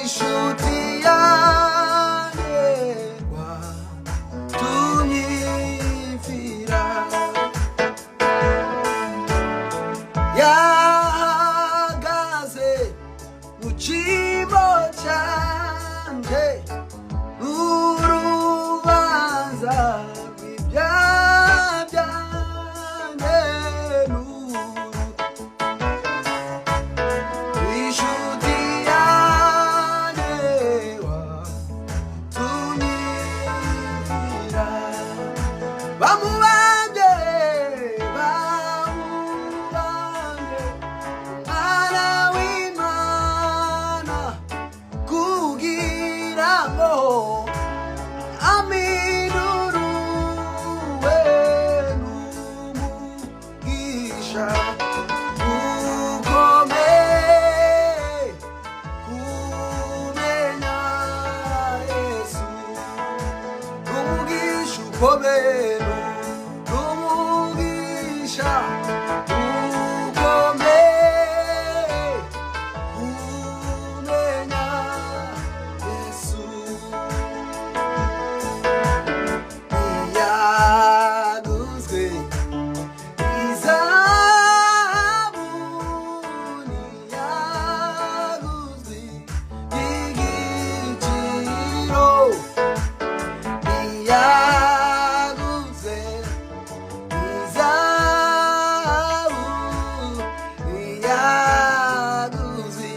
inshuti yanjye watunyifira yahagaze mu cyimbo cyanjye urubanza rw'ibyaha byanjye inshuti yanjye watunyifira bamubambye umwana w'Imana kugira ngo aminuruwe n'umugisha ukomeye kumenya Yesu n'umugisha ukomeye n'umugisha ukomeye kumenya Yesu yaguzwe izahabu yaguzwe igiciro yaguzwe izahabu yaguzwe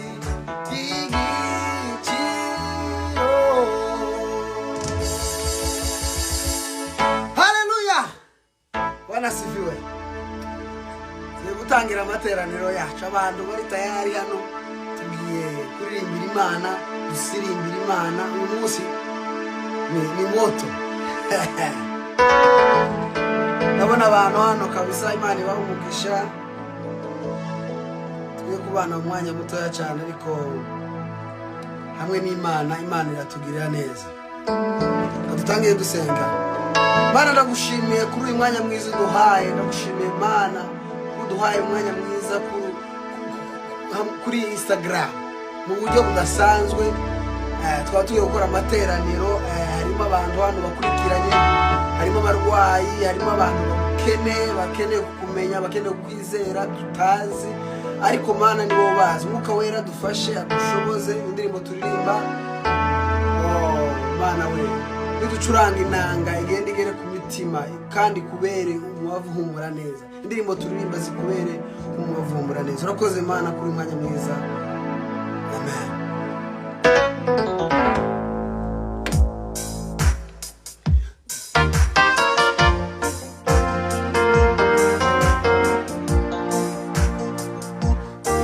igiciro. Haleluya! Bwana sifiwe. Tugiye gutangira amateraniro yacu, abantu bari tayari hano, tugiye kuririmbira Imana, dusirimbira Imana. Uyu munsi ni moto. Ndabona abantu hano kabisa, Imana ibahe umugisha. Tugiye kubana umwanya mutoya cyane, ariko hamwe n'Imana, Imana iratugirira neza. Dutangiye dusenga. Mana, ndagushimiye kuri uyu mwanya mwiza uduhaye. Ndagushimiye Mana uduhaye umwanya mwiza kuri Instagram mu buryo budasanzwe. Twaba tugiye gukora amateraniro, harimo abantu hano bakurikiranye, harimo abarwayi, harimo abantu bakeneye kukumenya, bakeneye kwizera tutazi, ariko Mana ni wowe ubazi. Mwuka wera dufashe, adushoboze indirimbo turirimba. Mana we, niducuranga inanga igende igere ku mitima kandi kubere umubavu humura neza. Indirimbo turirimba zikubere umubavu humura neza. Urakoze Mana kuri umwanya mwiza. Amen.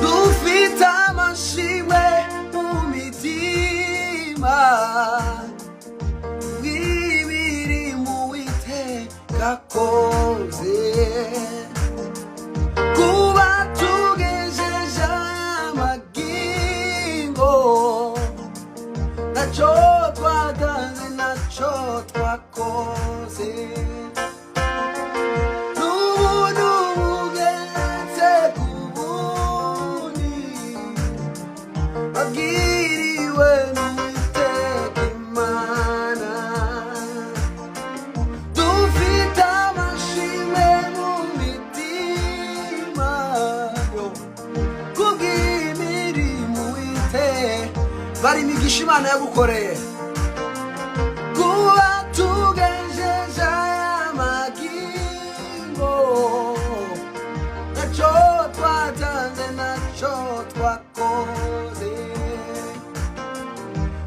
Dufite amashimwe mu mitima wibiri mu Uwiteka akoze kuba tugejeje amagingo, nacyo twatanze nacyo twakoze. N'ubuntu bugeretse ku bundi babwiriwe n'Uwiteka Imana. Dufite amashimwe mu mitima kubw'imirimo Uwiteka bari imigisha Imana yagukoreye, kuba tugejeje amagingo, nacyo twatanze nacyo twakoze.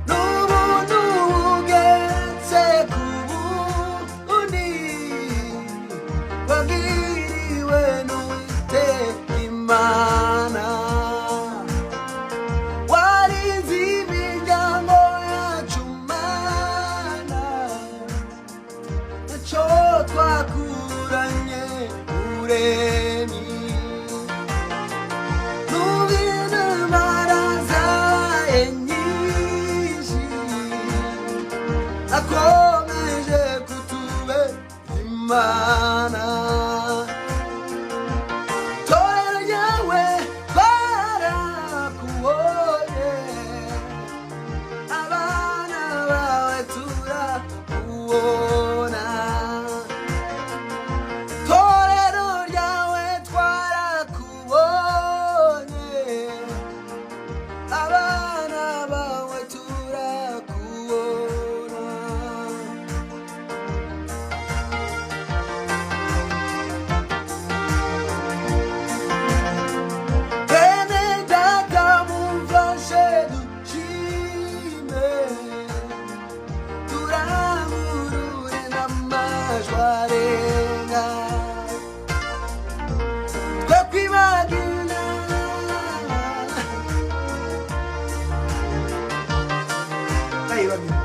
N'ubuntu bugeretse ku bundi babwiriwe n'Uwiteka Imana. Warinze imiryango yacu Mana, nacyo twakuranye uremye. N'ubintu baraze nayibagira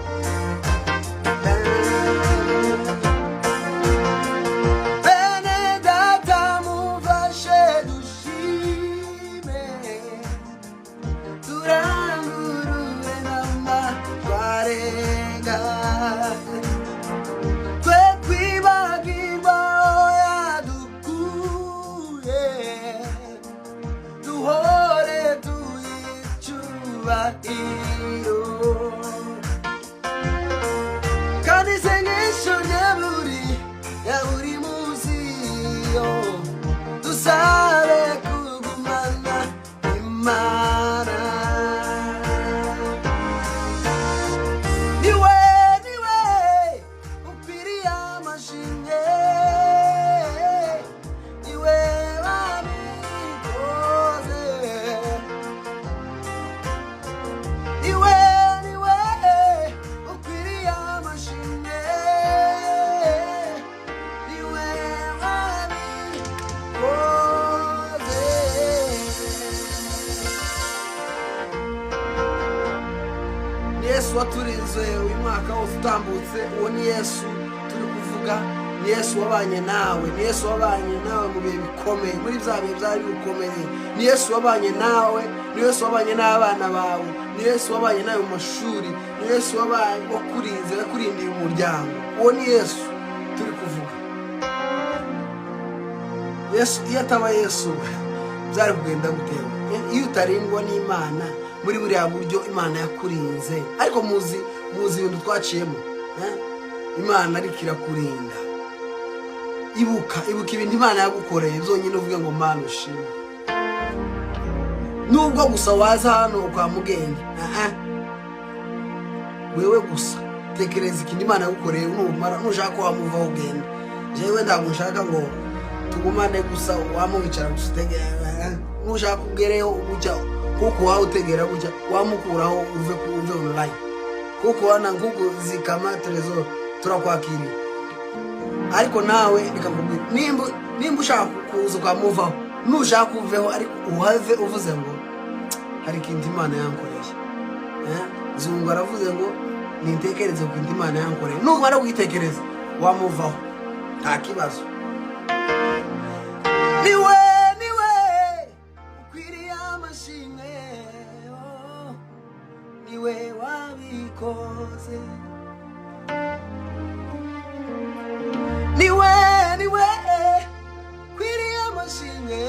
Yesu waturinze uyu mwaka wose utambutse. Uwo ni Yesu turi kuvuga, ni Yesu wabanye nawe, ni Yesu wabanye nawe mu bihe bikomeye, muri bya bihe byari bikomeye. Ni Yesu wabanye nawe, ni Yesu wabanye n'abana bawe, ni Yesu wabanye nawe mu mashuri, ni Yesu wabanye wakurinze, yakurindiye umuryango. Uwo ni Yesu turi kuvuga. Yesu, iyo ataba Yesu byari kugenda gutewe. Iyo utarindwa n'Imana muri buriya buryo Imana yakurinze, ariko muzi ibintu twaciyemo, Imana ariko irakurinda. Ibuka ibintu Imana yagukoreye byonyine uvuge ngo Mana ushimwe. Nubwo gusa waza hano kwa mugenge, wewe gusa tekereza ikintu Imana yagukoreye, numara nushaka ko wamuvaho ugenda. Jewe ntabwo nshaka ngo tugumane gusa wamubicara gusa utegera, nushaka ugereho ujya kuko wawe utegera gutya wamukuraho uve online, kuko wana nguko zikama trezor turakwakiriye. Ariko nawe nikakubwira nimba ushaka kuza ukamuvaho, nushaka uveho ariko uhave uvuze ngo hari ikintu Imana yankoreye. Nzungu aravuze ngo nitekereze ku kintu Imana yankoreye, numara kwitekereza wamuvaho nta kibazo. Niwe ukwiriye amashimwe, niwe wabikoze. Niwe ukwiriye amashimwe,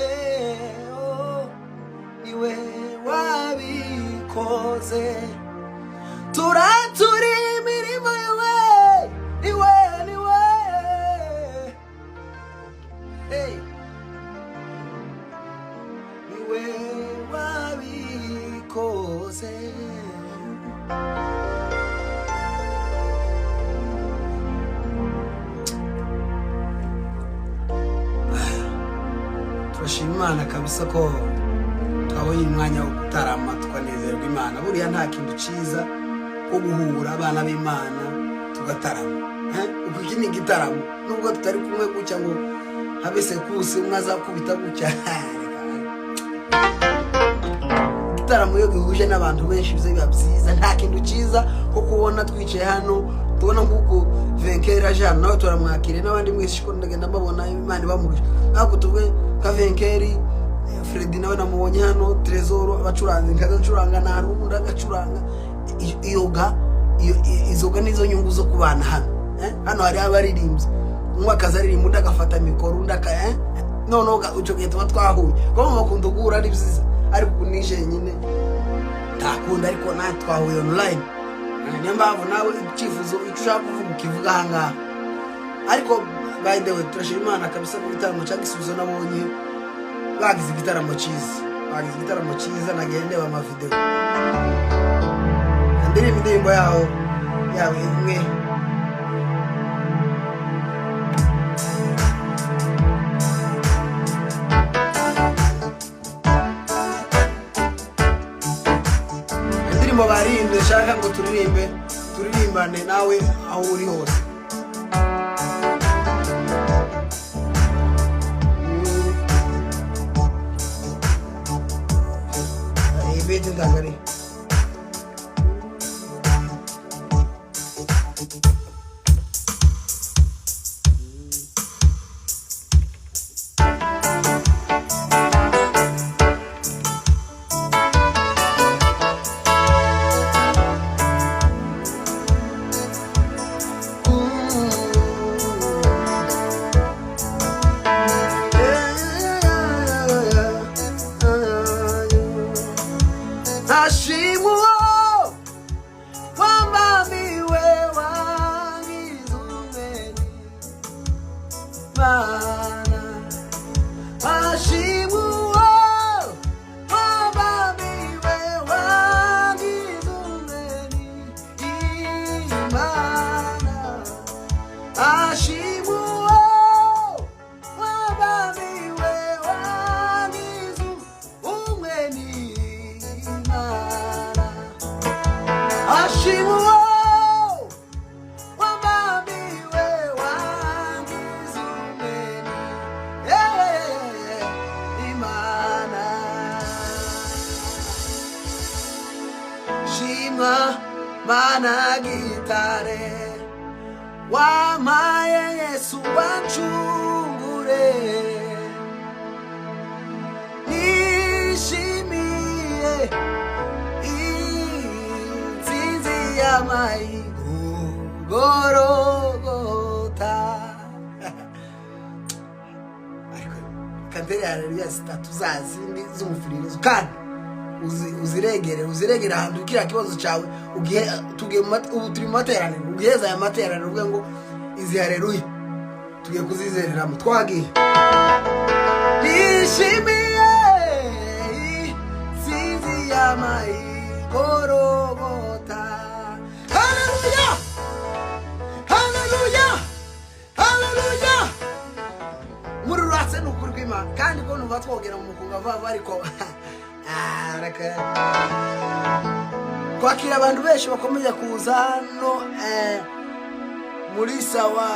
niwe wabikoze. Turi imirimo yawe, niwe hey, niwe wabikoze. Turashima Imana kabisa ko twabonye umwanya wo gutarama tukanezerwa Imana. Buriya nta kintu ciza ko guhura abana b'Imana tugatarama. Uko iki ni igitaramo, nubwo tutari kumwe gutya ngo habe sekuse umwe azakubita gutya. Igitaramo iyo gihuje n'abantu benshi biba byiza. Nta kintu ciza ko kubona twicaye hano, tubona nguko Venkera Jean nawe turamwakire, n'abandi mwese ko ndagenda mbabona Imana bamurusha. Ako tuve ka Venkeri Freddy nawe namubonye hano, Trezor abacuranzi nkagacuranga na rundi agacuranga. Izoga nizo nyungu zo kubana hano. Hano hari abaririmbye, umwe akazaririmba undi agafata mikoro undi noneho uco gihe tuba twahuye ko bakunda guhura ari byiza, ariko kunishe nyine ntakunda. Ariko nawe twahuye online, niyo mpamvu nawe icyifuzo icyo ushaka kuvuga ukivuga ahangaha. Ariko by the way turashima Imana kabisa ku gitaramo cya Gisubizo. Nabonye bagize igitaramo cyiza, nagende ba amavideo indirimbo yawe imwe. Indirimbo baririmbye shaka ngo turirimbane nawe aho uri hose. Ibete ndangari ashimwe wambambiwe wangize umwere Mana ashimwe wambambiwe wangize umwere Mana ashimwe wambambiwe wangize umwere Mana ashimwe wambambiwe wangize umwere Imana shimwa Mana gitare wamaye Yesu wancungure nishimiye intsinzi y'amahigorogota ariko kandere haleluya zitatu zazindi z'umufuririzo kandi uziregere ahantu kiriya kibazo cyawe ugiye tugiye ubu turi mu materaniro ugiheza aya materaniro uvuga ngo izi haleluya tugiye kuzizereramo twagiye nishimiye intsinzi y'amahigorogota haleluya haleluya haleluya muri ruratse n'ukuri kw'Imana kandi ko numva twogera mu mukunga vava ariko kwakira abantu benshi bakomeje kuza hano muri sawa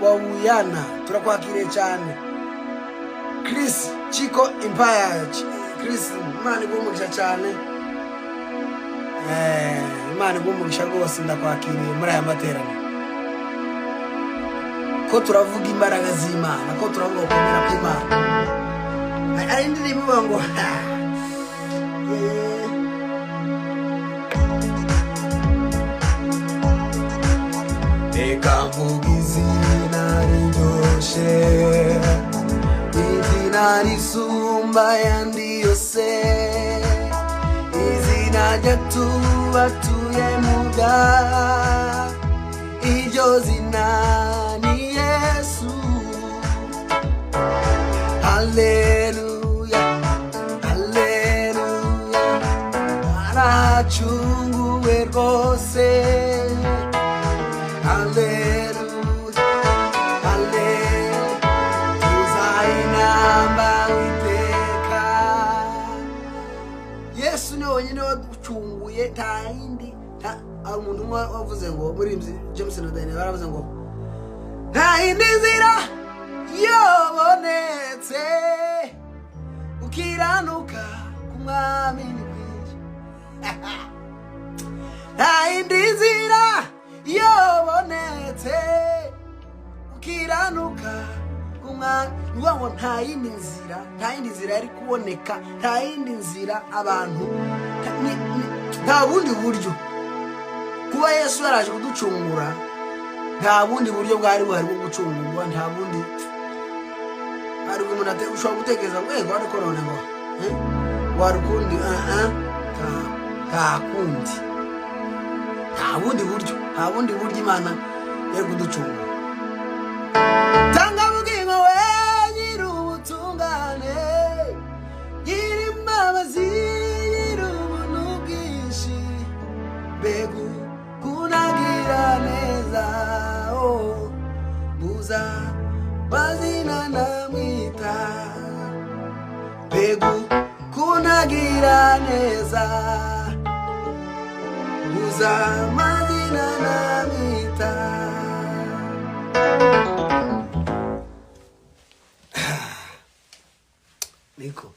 wa Buyana turakwakiriye cyane Chris Chico Empire Chris Imana igumugisha cyane Imana igumugisha rwose ndakwakiriye muri aya materaniro ko turavuga imbaraga z'Imana ko turavuga gukomera kw'Imana ari indirimbo ngo reka mvuga izina riryoshe izina risumba ayandi yose izina ryatubatuye mu bwaha iryo zina ni Yesu haleluya haleluya aracunguwe rwose haleluya haleluya tuzayinamba witeka Yesu ni wenyine waducunguye nta yindi hari umuntu umwe wavuze ngo muri James na Daniel baravuze ngo nta yindi nzira yobonetse ukiranuka kumwami n'ibindi nta yindi nzira yobonetse ukiranuka kumwami ngo nta yindi nzira yari kuboneka nta yindi nzira abantu nta bundi buryo kuba Yesu yaraje kuducungura nta bundi buryo bwari buhari bwo gucungurwa nta bundi ari umuntu ushobora gutekereza ngo ego ariko none ngo warukundi nta kundi nta bundi buryo Imana yari kuducungura tanga bugingo we nyir'ubutungane nyir'imbabazi nyir'ubuntu bwinshi mbega kunagira neza buza bazina namwita mbega kunagira neza buza mazina namwita niko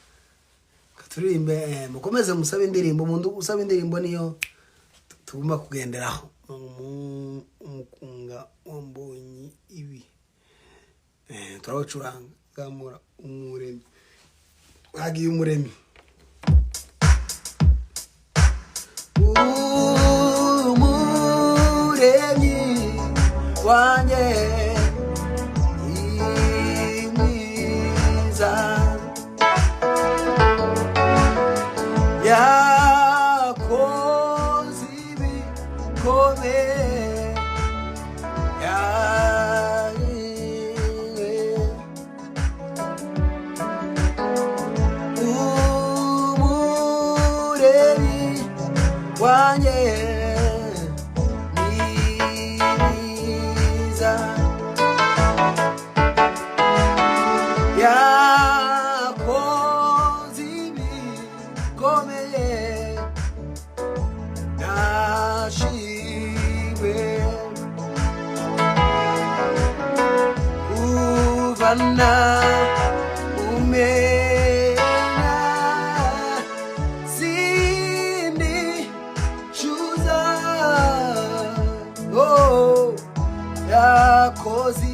katurimbe mukomeze musabe indirimbo umuntu usaba indirimbo niyo tugomba kugenderaho umukunga wambonye ibi turabacuranga mura umuremyi hagiye umuremyi umuremyi wanjye imwiza wanjye mwiza yakoze ibikomeye nashimwe uvana umenya sindi chuza oh yakoze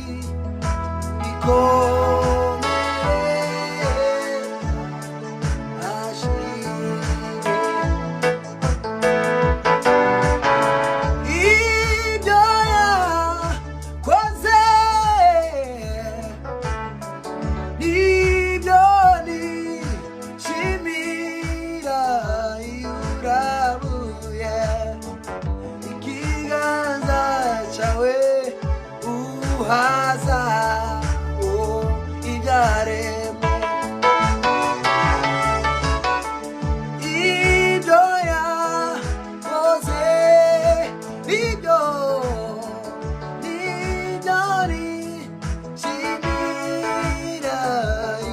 haza oh ibyaremwe ibyo yakoze ibyo nishimira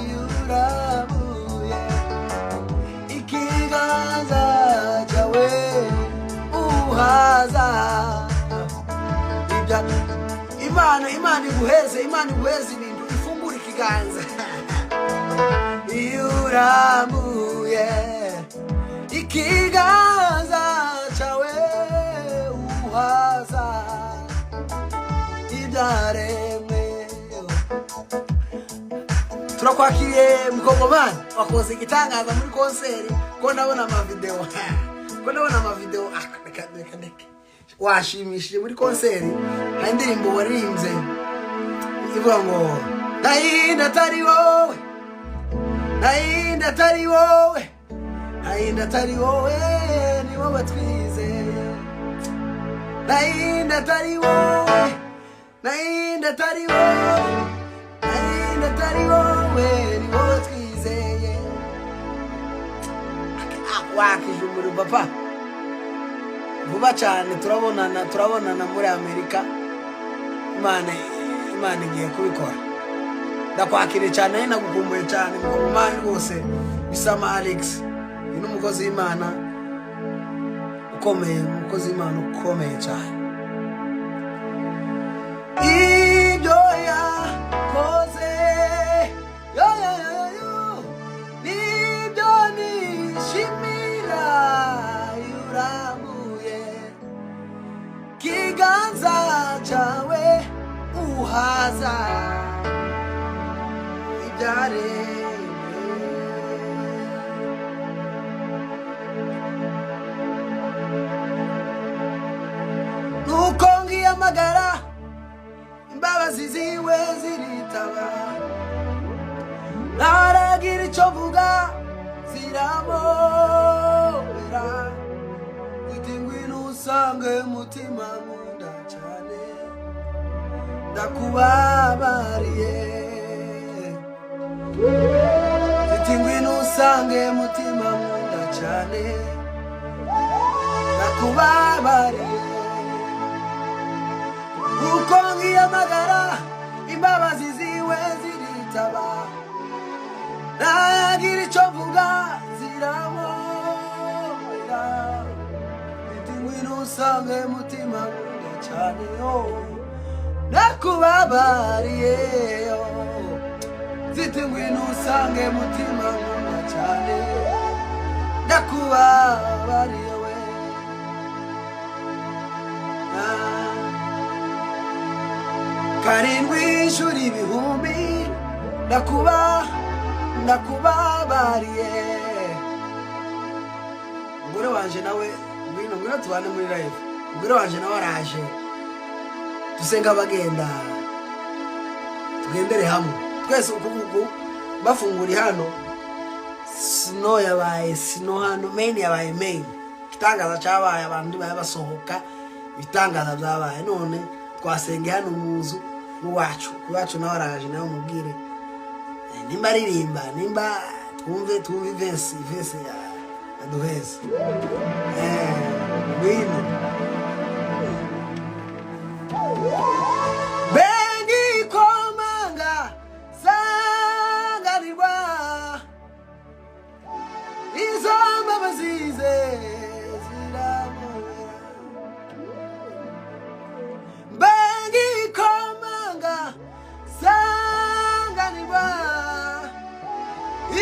yurabuye ikiganza cyawe uhaza Imana iguheze ibintu ifungura ikiganza yurambuye ikiganza cyawe uhaza ibyaremwe turakwakiriye mukongomani wakoze igitangaza muri konseri ko ndabona amavideo reka washimishije muri konseri hari indirimbo waririmbye ivuga ngo nayinda atari wowe ni wowe twizeye nayinda atari wowe ni wowe twizeye wakije umuriro papa vuba cyane turabonana muri Amerika Imana igiye kubikora ndakwakire cyane nagukumbuye cyane mu mani rwose bisama Alex ni umukozi w'Imana ukomeye cyane ibyo yakoze yo nibyo nishimira yuramuye kiganza cyawe uhaza ibyaremwe nuko ngiyamagara imbabazi ziwe ziritaba ntaragira icyo mvuga ziramobera ziti ngwino usange mutima nkunda cyane ndakubabariye ziti ngwino usange mutima nkunda cyane ndakubabariye uko ngiyamagara imbabazi ziwe ziritaba ntagira icyo mvuga ziramobera ziti ngwino usange mutima nkunda cyane ndakubabariye ziti ngwino usange mutima nkunda cyane ndakubabariye we karindwi inshuro ibihumbi ndakubabariye umugore wanje nawe ngwino tubane muri live umugore wanje nawe araje dusenga abagenda tugendere hamwe twese ukuvuga bafungura hano sino hano main yabaye main igitangaza cyabaye abantu basohoka ibitangaza byabaye none twasenge hano mu nzu iwacu nawe araje nawe mubwire nimba aririmba nimba twumve verse aduheze ngwino bengi komanga sanganirwa izo mbabazize ziramubera bengi komanga sanganirwa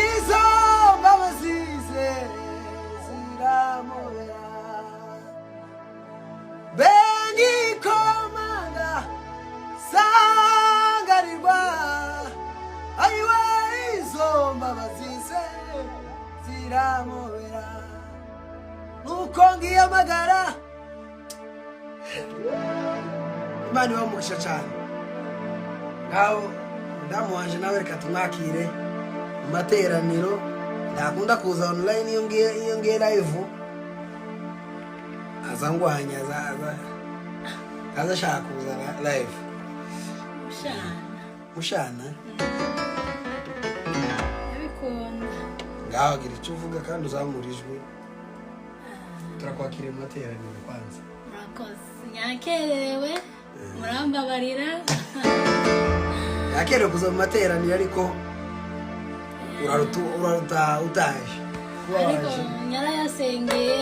izo mbabazize ziramubera bengi komanga sanganirwa ayiwe izo mbabazize ziramubera nuko ngiyamagara Imana ibamugisha cyane ngaho umudamu wanje nawe reka tumwakire mu materaniro ndakunda kuza online iyo ngiye live azangwanya aza shaka kuza live mushana Yabikunda ngaho gira icyo uvuga kandi uzamurijwe turakwakire mu materaniro kwanza murakoze nyakerewe murambabarira yakerewe kuza mu materaniro ariko uraruta utaje ariko nyarayasengeye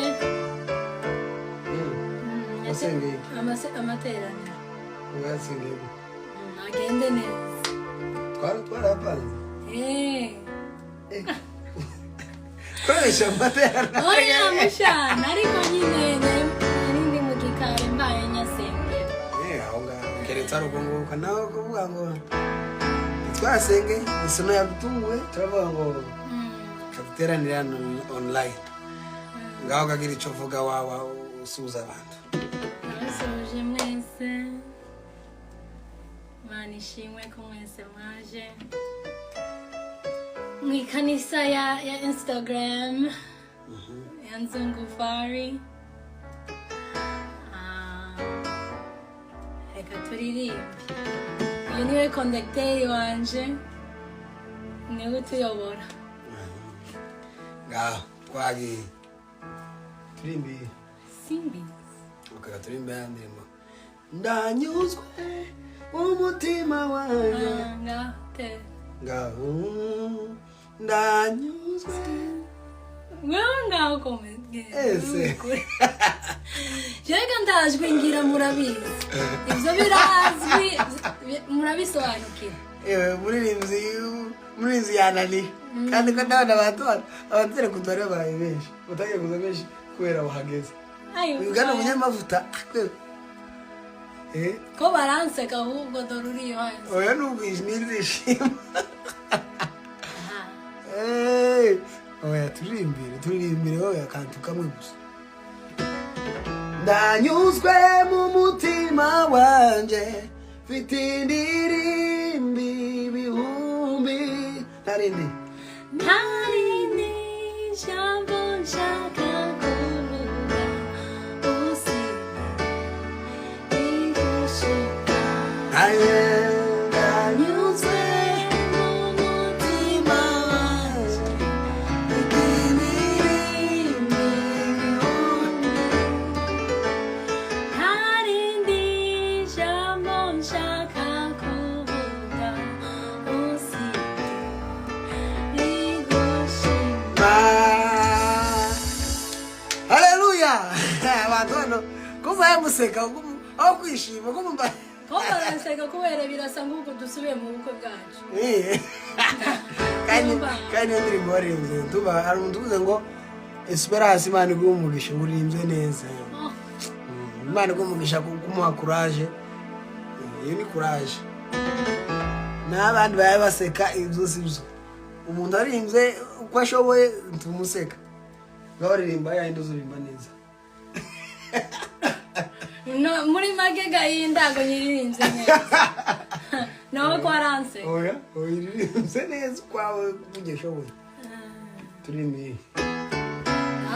yasengeye amateraniro yasengeye agende neza twarapanze koresha amateraniro oya mushana ariko nyine narindi mu gikari mbaye nyasengera aho ngaho keretse ari ukunguka nawe kuvuga ngo twasenge isono yadutunguwe turavuga ngo kaduteranira online ngaho kagira icyo uvuga wawa usuhuza abantu abasuhuje mwese Imana ishimwe ko mwese mwaje mu ikanisa ya Instagram ya Nzungu reka turirimbe uyu niwe kondakteri wanje niwe utuyobora ngaho twagiye turimbiye simbizi ukaka turimbe ya ndirimbo ndanyuzwe umutima wanjye ngaho ndanyuzwe ngaho komenge ese jega ndajwe ngira murabizi ibyo birazwi murabisobanukira muririmvyi yananiye kandi ko ndabona abatere kutwara baraye benshi utagiye kuza benshi kubera bahageze ugana umunyamavuta ko baranseka ahubwo dore uriyo hanze oya n'ubwije n'izishima oya turirimbire oya akantu kamwe gusa ndanyuzwe mu mutima wanje mfite indirimbi ibihumbi ntarindi jambo nshaka kuvuga usibye igushika ndanyuzwe mu mutima wanje mfite indirimbi ibihumbi ntarindi jambo nshaka kuvuga usibye igushika haleluya abantu hano kuva yamuseka aho kwishima kumva ko baranseka kubera birasa nk'uko dusubiye mu bukwe bwacu kandi iyo ndirimbo waririmbye tuba hari umuntu uvuze ngo esperance Imana iguhe umugisha ngo uririmbe neza Imana iguhe umugisha kumuha courage iyo ni courage n'abandi baye baseka ibyo sibyo umuntu aririmbe uko ashoboye tumuseka ngaho ririmba yahindi uzurimba neza no muri make gayindago nyiririnze neza nawe ko aranse oya uririmbe neza kwawe kugeshoboye turimbi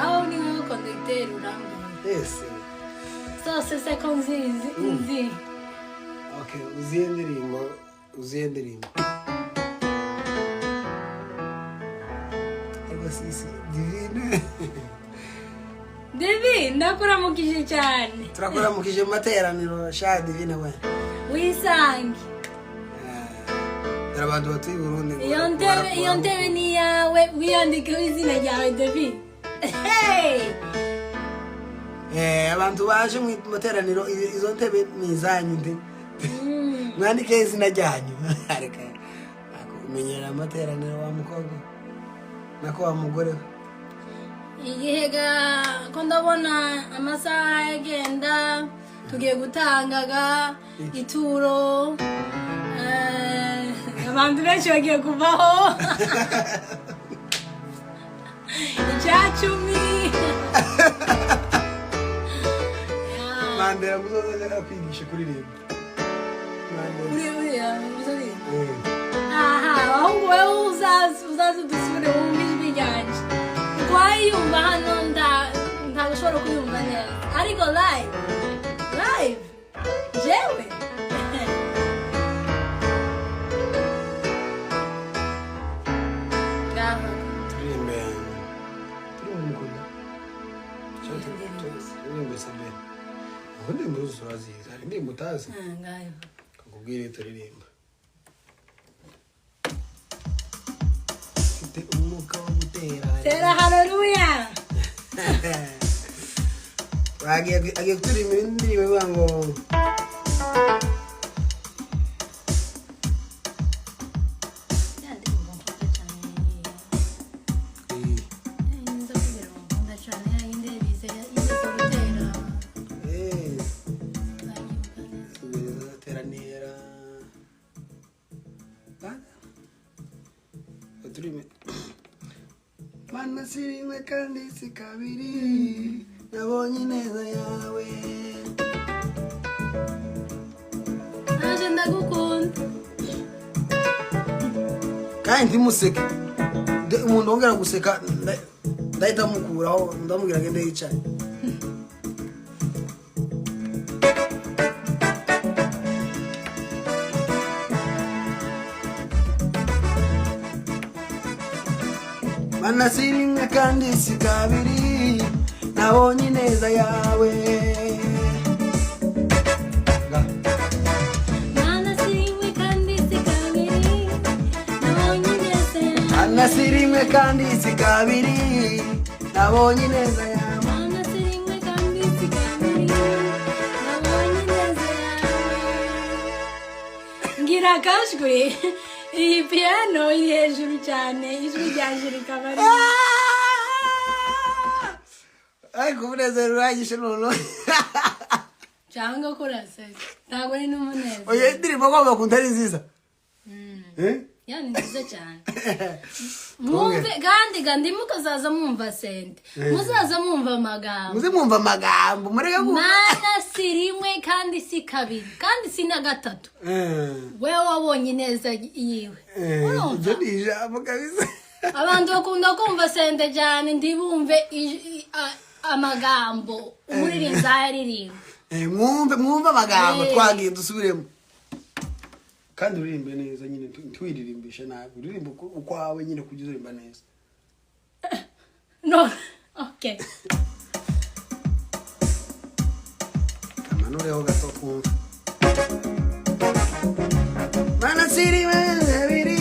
aho ni wowe kondakteri urambye ese zose se ko nzi okay uziye ndirimbo ariko sisi divine Devi ndakuramukije cyane. Turakuramukije mu materaniro sha divine we. Wisange. Abantu batuye Burundi. Iyo ntebe ni yawe wiyandike izina ryawe Devi. Abantu baje mu materaniro izo ntebe nizanyu nde. Mwandike izina ryanyu. Areka. Akumenyera amateraniro wa mukobwa. Nako wa mugore. Igihe ko ndabona amasaha yagenda tugiye gutangaga ituro abantu benshi bagiye kuvaho icyacumi Mandela muzoza kwigisha kuririmba. Aha, ahubwo wowe uzaza dusubire wumve ijwi ryanje. Wayumva hano ntagashobora kuyumva neza. Ariko live. Jewe. Gaho. Turimbe sabe. Ubundi muzo aziza. Ndi mutazi. Ngayo. Kakubwire turirimba. Umwuka wo gutera. Tera haleluya. Agiye kuririmba indirimbo ivuga ngo Mana sirimwe kandi si kabiri nabonye ineza yawe Naje ndagukunda kandi ntimuseke umuntu wongera guseka ndahita mukuraho ndamubwira agende yicaye Mana sirimwe kandi si kabiri nabonye ineza yawe Mana sirimwe kandi si kabiri nabonye ineza yawe Mana sirimwe kandi si kabiri nabonye ineza yawe Mana sirimwe kandi si kabiri nabonye ineza yawe Ngira kajwi iyi piano iri hejuru cyane ijwi ryanje rikaba ari Ariko umunezero urangije noneho cyangwa kurase ntabwo ari n'umunezero oya indirimbo ko bakunda ari nziza yani nziza cyane mwumve kandi ndimo kazaza mwumva sente muzaza mwumva amagambo muze mwumva amagambo mureke kumva Mana sirimwe kandi si kabiri kandi si na gatatu wewe wabonye neza yiwe urumva ibyo ni ijambo kabisa abantu bakunda kumva sente cyane ntibumve amagambo umuririmbyi aririmba mwumve amagambo twagiye dusubiremo kandi uririmbe neza nyine twiririmbisha nabi uririmba ukwawe nyine kujya uririmba neza no okay kamanureho gato kumva Mana sirimwe kabiri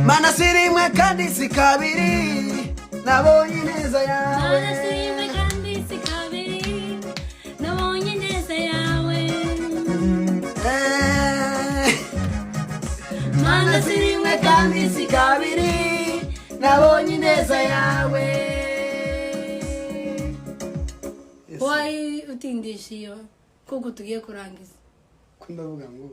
Mana sirimwe kandi si kabiri nabonye ineza yawe Mana sirimwe kandi si kabiri nabonye ineza yawe Mana sirimwe kandi si kabiri nabonye ineza yawe Why utindisha iyo kuko tugiye kurangiza kundavuga ngo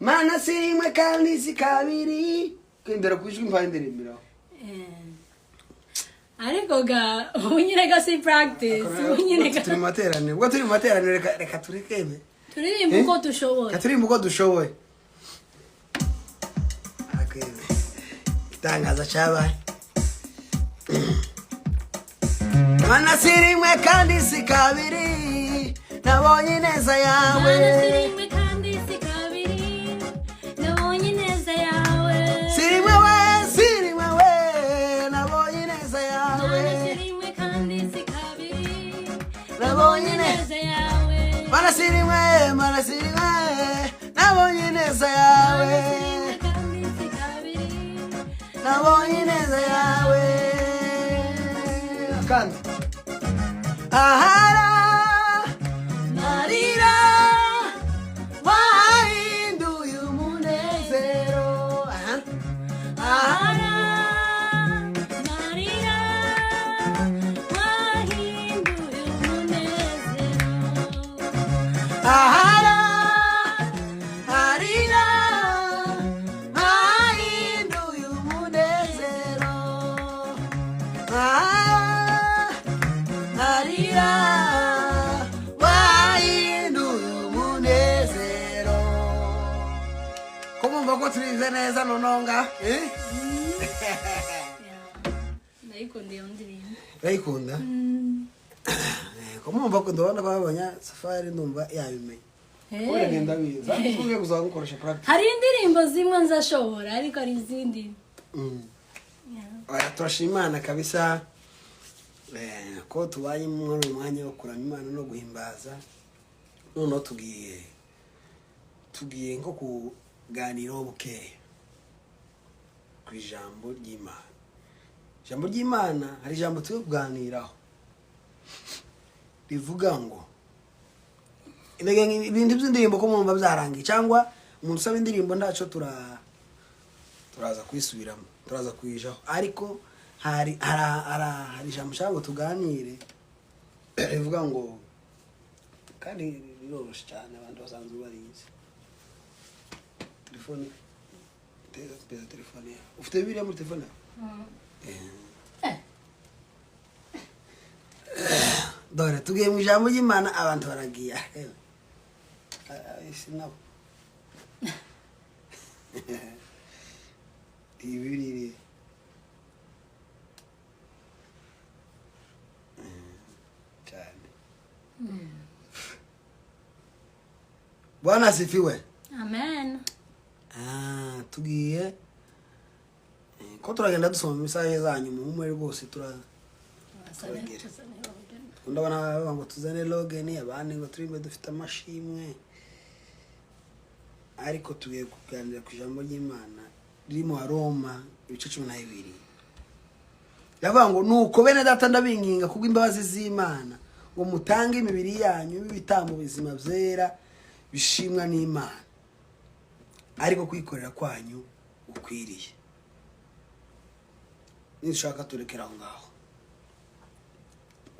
Mana sirimwe kandi si kabiri kendera kujwi mvandirembira ariko ga unyereka si practice unyereka turi materaniro ubwo turi materaniro reka turekeme turirimba uko dushoboye turirimba uko dushoboye akebe itangaza cyabaye Mana sirimwe kandi si kabiri nabo nabonye ineza yawe sirimwe kandi si kabiri nabonye ineza yawe sirimwe we nabonye ineza yawe sirimwe kandi si kabiri nabonye ineza yawe mana sirimwe nabonye ineza yawe kandi si kabiri nabonye ineza yawe kandi ahara marira wahinduye umunezero ahara marira wahinduye umunezero ahara marira wahinduye umunezero marira wahinduye umunezero ko mumva ko turize neza nononga ndayikunda iyo ndirimbo urayikunda ko mumva ko ndabona babanya safari ndumva yabimenye ure ngenda biza tugiye kuzaba gukoresha practice hari indirimbo zimwe nzashobora ariko hari izindi turashima Imana kabisa ko tubaye muri uyu mwanya wo kuramya Imana no guhimbaza noneho tugiye nko kuganiraho bukeya ku ijambo ry'Imana. Ijambo ry'Imana hari ijambo turi kuganiraho rivuga ngo ibintu by'indirimbo ko mwumva byarangiye cyangwa umuntu usaba indirimbo ndaco turaza kwisubiramo turaza kuyijaho ariko hari ijambo cyangwa tuganire rivuga ngo kandi biroroshye cyane abantu basanzwe barizi telefone telefone ufite biriya muri telefone dore tugiye mu ijambo ry'Imana abantu baragiye isi nabo ibiriri cyane Bwana asifiwe amen tugiye ko turagenda dusoma imisaje zanyu mu humwe rwose ndabona baba ngo tuzane login abandi ngo turimbe dufite amashimwe ariko tugiye kuganira ku ijambo ry'Imana riri mu Roma ibice 12 yavuga ngo nuko bene data ndabinginga kubwo imbabazi z'Imana ngo mutange imibiri yanyu bibitambo bizima byera bishimwa n'Imana ariko kwikorera kwanyu ukwiriye nishaka turekera aho ngaho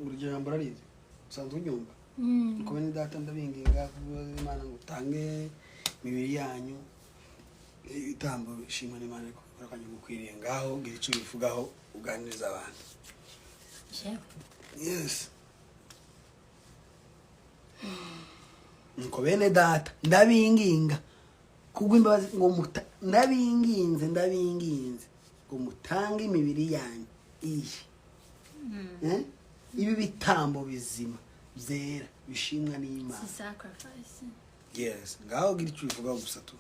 urugero rarize usanzwe unyumva nuko bene data ndabinginga kubwo Imana ngo utange imibiri yanyu ibitambo bishimwa n'Imana ariko kwikorera kwanyu ukwiriye ngaho gira icyo bivugaho uganiriza abantu yes nuko bene data ndabinginga kubwo imbabazi ngo ndabinginze ngo mutange imibiri yanyu ibi bitambo bizima byera bishimwa n'Imana sacrifice yes ngaho gira icyo bivugaho gusa tu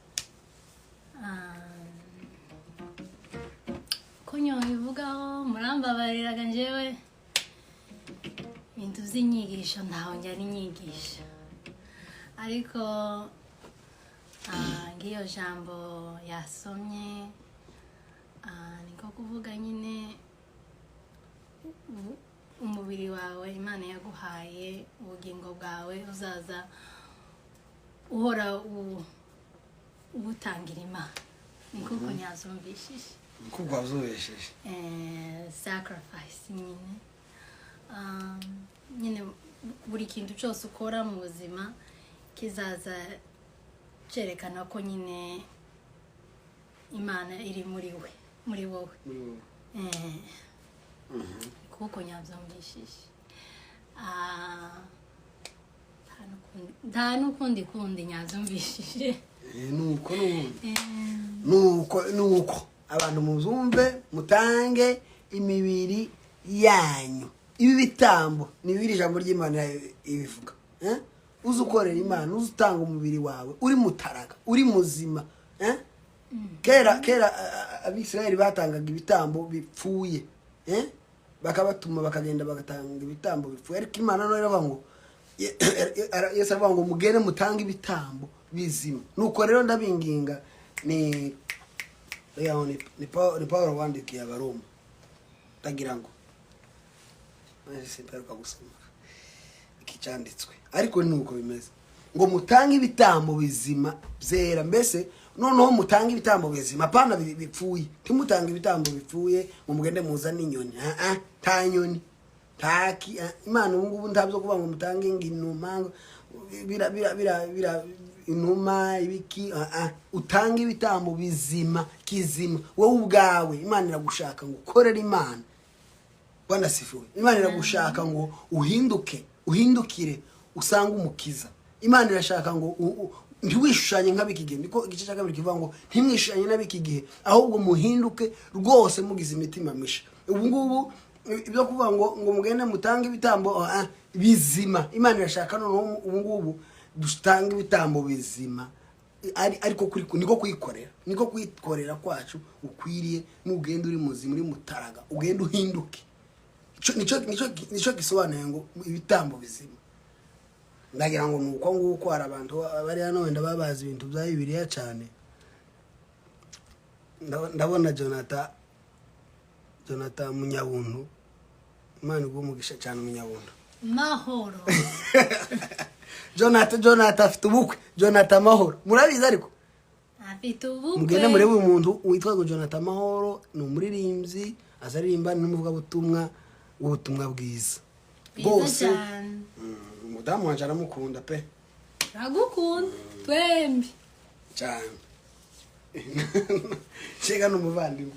konyo bivugaho murambabariraga njewe ibintu by'inyigisho ntaho njya n'inyigisho ariko ngiyo jambo yasomye niko kuvuga nyine umubiri wawe Imana yaguhaye ubugingo bwawe uzaza uhora ubutangira Imana niko nyazumvishije niko gwazubesheje sacrifice nyine buri kintu cyose ukora mu buzima kizaza cerekana ko nyine Imana iri muri wowe kuko nyabyumvishije nta n'ukundi nyabyumvishije nuko abantu muzumve mutange imibiri yanyu ibi bitambo ni biri ijambo ry'Imana ibivuga uzukorera Imana uzutanga umubiri wawe uri mutaraga uri muzima kera abisirayeli batangaga ibitambo bipfuye bakabatuma bakagenda bagatanga ibitambo bipfuye ariko Imana no iravuga ngo Yesu aravuga ngo mugere mutanga ibitambo bizima nuko rero ndabinginga ni Paulo wandikiye Abaroma tagira ngo simperuka gusoma ikicyanditswe ariko nuko bimeze ngo mutange ibitambo bizima byera mbese noneho mutange ibitambo bizima pana bipfuye timutanga ibitambo bipfuye ngo mugende muza n'inyoni ta nyoni taki Imana ubungubu ntabyo kuvuga ngo mutange inuma bira inuma ibiki utange ibitambo bizima kizima wowe ubwawe Imana iragushaka ngo ukorere Imana Bwana sifiwe Imana iragushaka ngo uhindukire usanga umukiza Imana irashaka ngo ntiwishushanye nk'abiki ndiko igice cya kabiri kivuga ngo ntimwishushanye n'abiki gihe ahubwo muhinduke rwose mugize imitima misha ubungubu ibyo kuvuga ngo mugende mutange ibitambo bizima Imana irashaka none ubungubu dutanga ibitambo bizima ariko niko kwikorera kwacu ukwiriye n'ugenda uri muzima uri mutaraga ugenda uhinduke nico gisobanuye ngo ibitambo bizima ndagira ngo nuko nguko hari abantu bari hano wenda babazi ibintu bya Bibiliya cyane ndabona Jonathan Munyabuntu Imana igumugisha cyane Munyabuntu mahoro Jonathan afite ubukwe Jonathan Mahoro murabizi ariko afite ubukwe mugende murebe umuntu witwa ngo Jonathan Mahoro ni umuririmbyi azaririmba n'umuvuga ubutumwa bwiza bose umudamu wanje aramukunda pe ragukunda twembi cyane chega n'umuvandimwe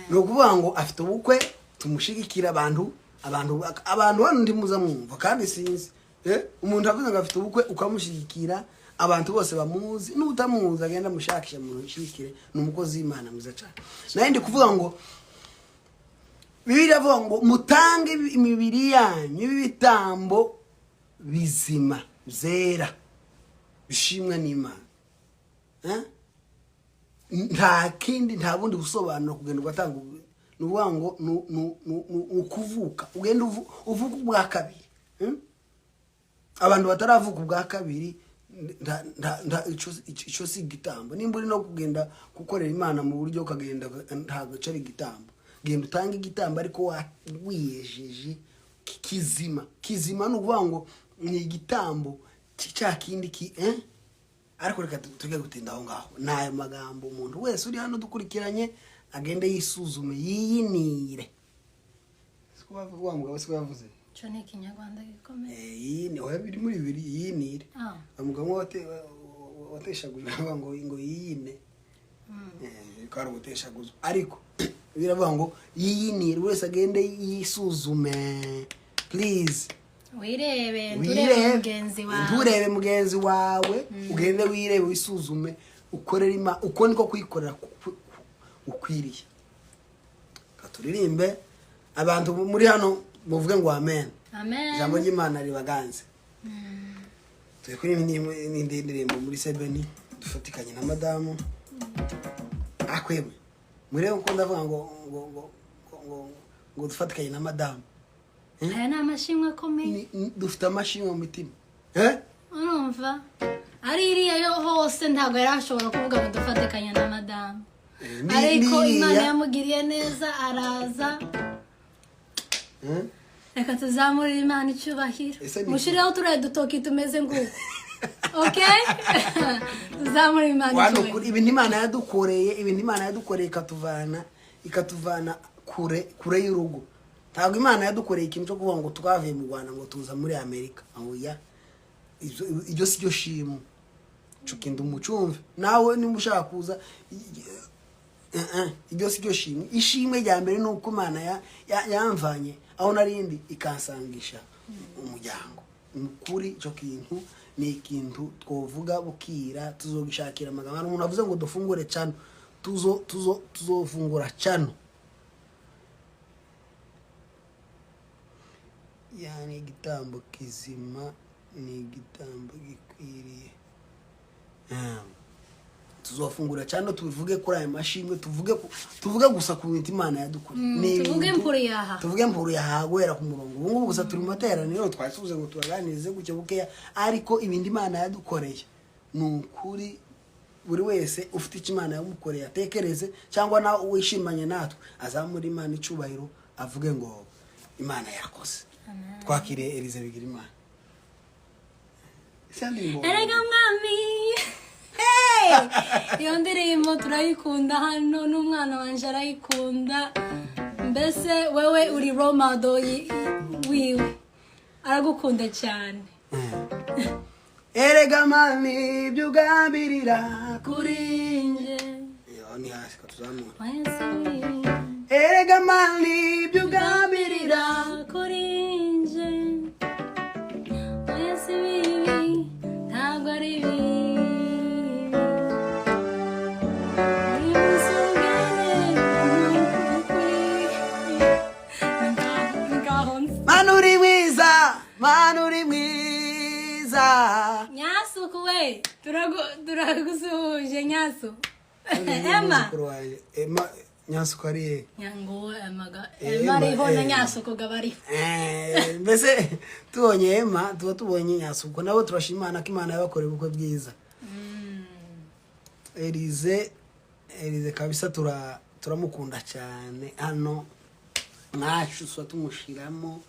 no kuvuga ngo afite ubukwe tumushigikira abantu hano ndi muza mwumva kandi sinzi umuntu avuze ngo afite ubukwe ukamushigikira abantu bose bamuzi n'utamuzi agenda mushakisha mu nshikire n'umukozi w'Imana mwiza cyane naye ndi kuvuga ngo Bibiliya avuga ngo mutange imibiri yanyu ibitambo bizima zera bishimwa n'Imana nta kindi nta bundi busobanuro kugenda ugatanga nuvuga ngo ukuvuka ugenda uvuka ubwa kabiri abantu bataravuka ubwa kabiri ico si gitambo nimba uri no kugenda gukorera Imana mu buryo ukagenda nta gacari gitambo genda utanga igitambo ariko wiyejeje kizima nuvuga ngo ni igitambo cya kindi ariko reka tuge gutinda aho ngaho nayo magambo umuntu wese uri hano dukurikiranye agende yisuzume yiyinire siko bavuga ngo bose bavuze cyo ni Kinyarwanda gikomeye yini oya biri muri bibiri yiyinire amugamo wateshaguje ngo yiyine kari guteshaguzwa ariko biravuga ngo yiyinire wese agende yisuzume please wirebe mugenzi wawe ugende wirebe wisuzume ukorera Imana uko niko kwikorera ukwiriye katuririmbe abantu muri hano muvuge ngo amen jambo ry'Imana ribaganze turi kuri n'indi ndirimbo muri sebeni dufatikanye na madamu akwemwe murebe uko ndavuga ngo dufatikanye na madamu aya ni amashimwe akomeye dufite amashimwe mu mitima urumva ari iriya yo hose ntabwo yari ashobora kuvuga ngo dufatikanye na madamu ariko Imana yamugiriye neza araza reka tuzamurire Imana icyubahiro mushireho turiya dutoki tumeze nguko okay tuzamurire Imana icyubahiro ibintu Imana yadukoreye ikatuvana kure y'urugo ntabwo Imana yadukoreye ikintu cyo kuvuga ngo twavuye mu Rwanda ngo tuza muri Amerika ahoya ibyo si byo shimo cukinda umucumve nawe nimba ushaka kuza ibyo si byo shimo ishimwe rya mbere nuko Imana yamvanye aho narindi ikansangisha umuryango kuri cyo kintu ni ikintu twovuga bukira tuzogishakira amagambo umuntu avuze ngo dufungure cyane tuzofungura cyane yani igitambo kizima ni igitambo gikwiriye. Tuzofungura cyane tubivuge kuri aya mashimwe, tuvuge gusa ku bintu Imana yadukoreye. Tuvuge mpuru yaha guhera ku murongo. Ubu gusa turi mu materaniro twasubize ngo tubaganirize gucye bukeya, ariko ibindi Imana yadukoreye nukuri buri wese ufite icyo Imana yamukoreye atekereze, cyangwa na wishimanye natwe azamura Imana icubahiro avuge ngo Imana yakoze. Twakire Elize bigira Imana. Erega mwami. Iyo ndirimbo turayikunda hano, n'umwana wanje arayikunda. Mbese wewe uri role model wiwe, aragukunda cyane. Erega mami ibyo ugambirira kuri nje. Yo ni hasi katuzamura. Erega mami ibyo ugambirira kuri nje. Oya si bibi, ntabwo ari bibi. Manuri mwiza. Nyasuku we, turagusuhuje Nyasu. Emma. Nyasuku ari Nyango Emma ariho na Nyasuku gabari. Mbese tubonye Emma, tubonye Nyasuku nabo turashimana ko Imana yabakoreye ubukwe bwiza. Elize kabisa turamukunda cyane hano. Mwacu swa tumushiramo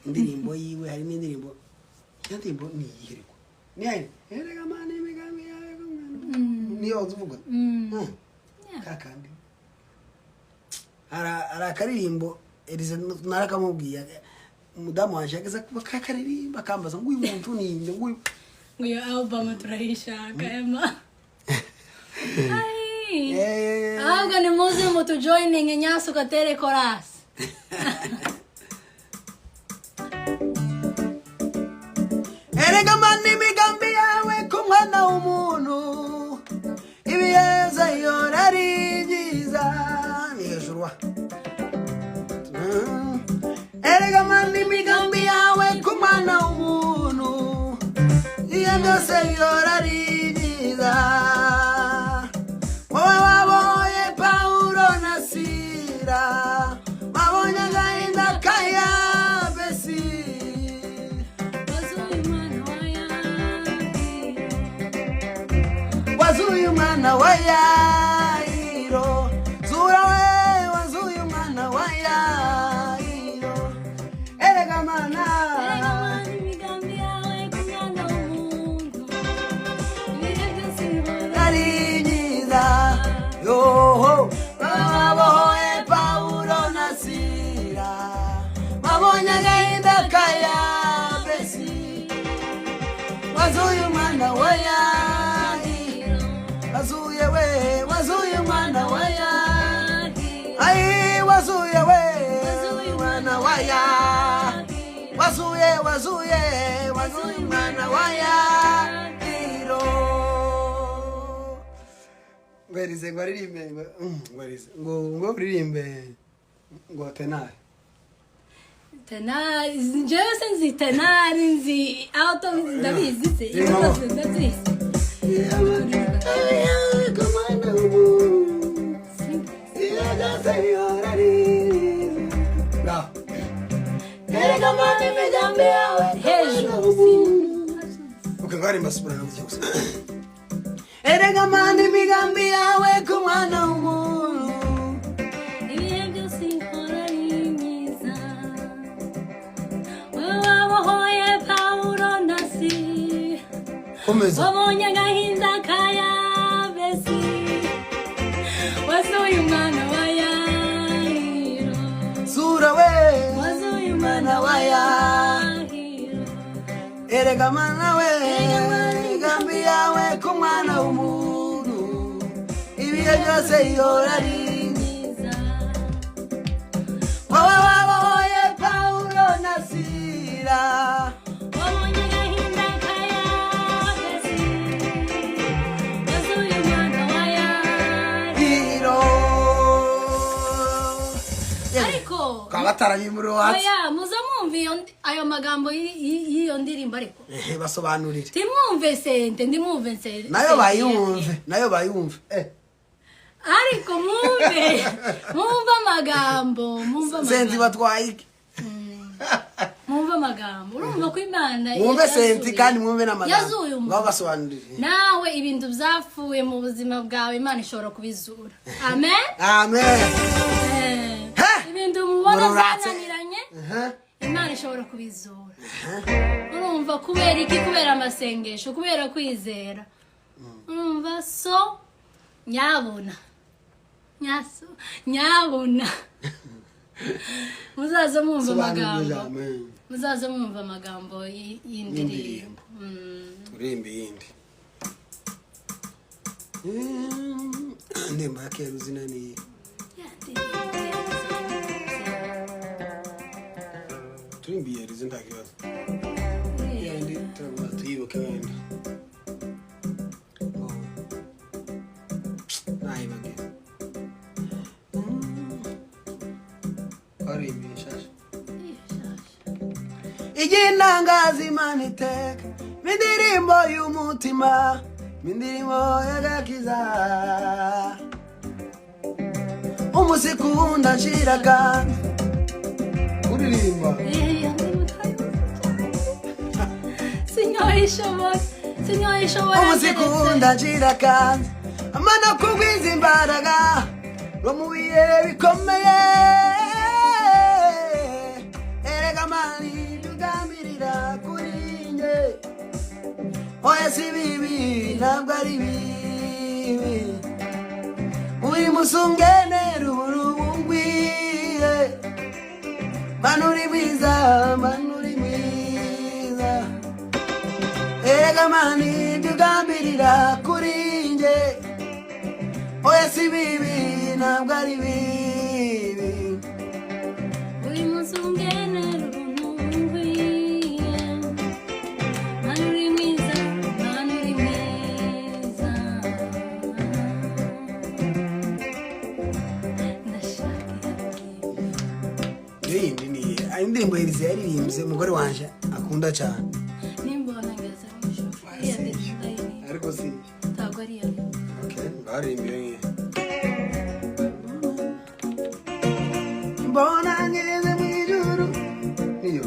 indirimbo yiwe, hari n'indirimbo yandirimbo ni yihiriko ni ayi erega mani imigambi yawe niyo uvuga kakandi ara karirimbo Elize narakamubwiye umudamu wanje ageza kuba kakaririmba kambaza ngo uyu muntu ni inde ngo uyu album turayishaka Emma. Ahubwo ni muzi mutu joining Nyasu katere chorus. Erega mani imigambi yawe ku mwana w'umuntu ibiyeza yora ari byiza ni hejuru. Erega mani imigambi yawe ku mwana w'umuntu iyo byose yora ari byiza. Wowe waboye Paulo na Sila, wabonye agahinda ka Yabesi. Wazuye umwana wa Yairo, zura we wazuye umwana wa Yairo. Erega mana imigambi yawe ku mwana w'umuntu ibihe byose ari byiza. Yoho baboye Paulo na Sila, wabonye agahinda ka Yabesi. Wazuye umwana wa Yairo, wazuye we wazuye umwana wa Yairo. Ai wazuye we umwana wa Yairo, wazuye umwana wa Yairo. Ngwerize ngo aririmbe ngo uririmbe ngo tenari njyewe sinzi tenari nzi auto ndabizi se ibibazo ndabizi. Erega mani imigambi yawe hejuru. Ukangari mbasubira no cyose. Erega mani imigambi yawe ku mwana w'umuntu ibihe byose nkora ari myiza. Wabohoye Paulo na Sila, wabonye agahinda ka Yabesi. Wazuye umwana wa Yairo, zura we wazuye umwana wa Yairo. Erega mana we imigambi yawe ku mwana w'umuntu ibihe byose yora ari myiza. wabohoye Paulo na Sila, wabonye agahinda ka Yabesi. Wazuye umwana wa Yairo. Ariko kabatara yimuro watsi oya muza mwumva ntimwumve ayo magambo y'iyo ndirimbo ariko basobanurire ndimwumve sente ndimwumve sente nayo bayumve ariko mwumve amagambo sente batwaye iki mwumve amagambo urumva ko Imana mwumve sente kandi mwumve n'amagambo ngabo basobanurire nawe ibintu byapfuye mu buzima bwawe Imana ishobora kubizura amen ibintu mubona byananiranye Imana ishobora kubizura urumva kubera iki kubera amasengesho kubera kwizera urumva so nyabona muzaza mwumva amagambo y'indirimbo turimbe yindi ndemba yakera uzinaniye turimbe yerize nta kibazo yandi turabona tuyibuke wenda nayibage arimbe shasha iginangaza Imana iteka mindirimbo y'umutima mindirimbo y'agakiza umusikunda nshiraga uririmba sinyoyishobora umusikunda nshiraga amana kugwiza imbaraga no mu bihe bikomeye erega mani tugamirira kuri nge oya si bibi ntabwo ari bibi uri musungenera urubungwiye manuri mwiza erega mani tugamirira kuri nge oya si bibi ntabwo ari bibi uri musungenera urubungwiye manuri mwiza indirimbo yirize yaririmbye umugore wanje akunda cyane nimbona ngeze mu ishuri ariko si ntabwo ari yo baririmbiye mbona ngeze mu ijuru niyo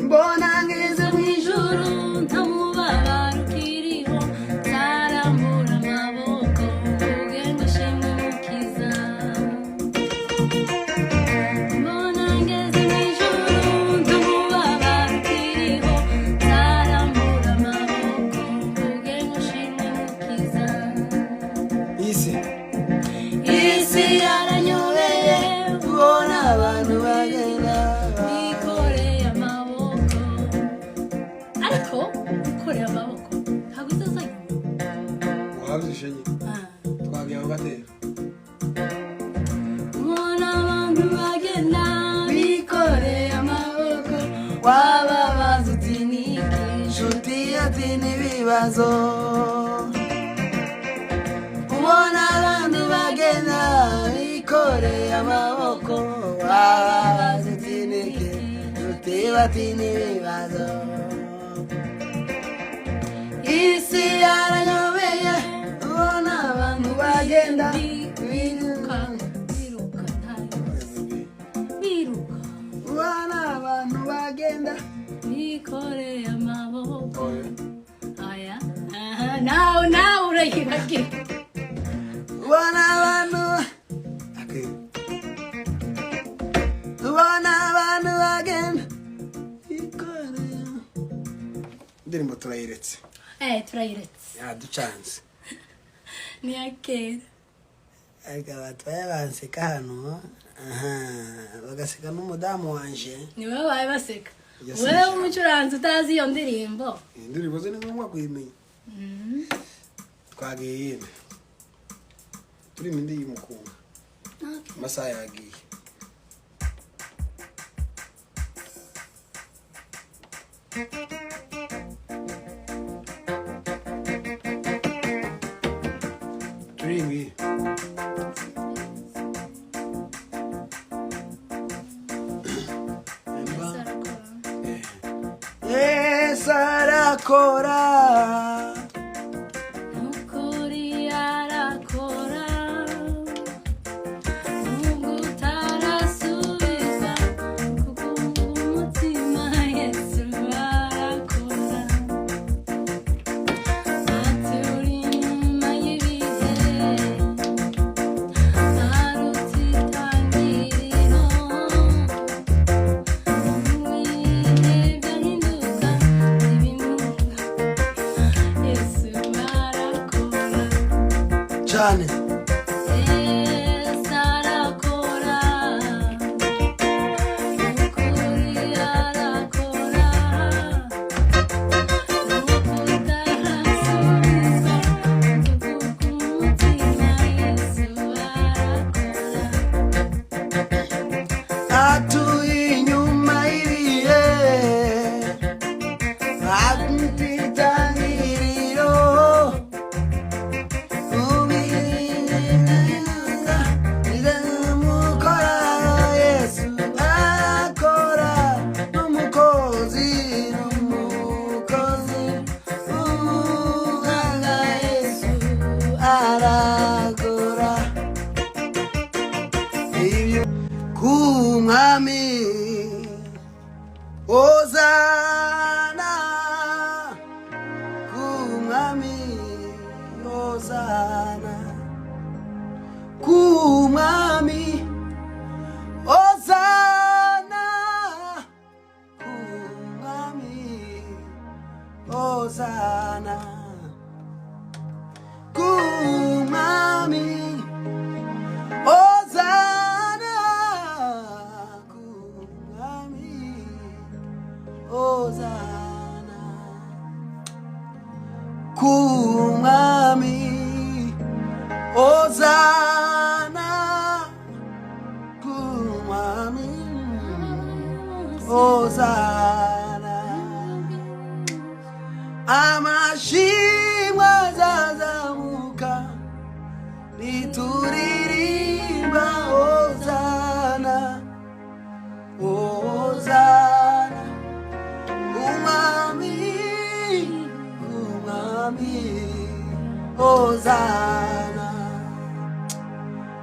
mbona ngeze mu ijuru ntamubabaro ukiriho nzarambura amaboko ugenda ushimwe umukiza mbona ngeze mu ijuru ntamubabaro ukiriho nzarambura amaboko ugenda ushimwe umukiza isi yaranyobeye ubona abantu bagenda bikoreye amaboko ariko bikoreye amaboko ntabwo itazanye wabyishe twagiye aho gatera ubona abantu bagenda bikoreye amaboko wababaza uti niki inshuti ati n'ibibazo ubona abantu bagenda bikoreye amaboko wababaza uti niki inshuti bati n'ibibazo isi yaranyobeye ubona abantu bagenda biruka ubona abantu bagenda bikoreye amaboko aya nawe urayibagira ubona abantu bagenda bikoreye indirimbo turayiretse yaducanze ni iya kera ariko abantu banseka hano bagaseka n'umudamu wanje ni wowe baye baseka wowe umucuranzi utazi iyo ndirimbo indirimbo ze ni ngombwa kuyimenya twagiye yine turi mu ndi y'umukunga amasaha yagiye turi arakora nukuri arakora nubwo utarasubiza kuko umutima Yesu arakora aturi inyuma y'ibihe arutitangiriro cyane atuye inyuma y'ibihe agutitangiriro kumwami ozana kumwami ozana kumwami ozana kumwami ozana kumwami ozana kumwami ozana kumwami ozana kumwami ozana amashimwe azazamuka nituririmba ozana ozana umwami umwami ozana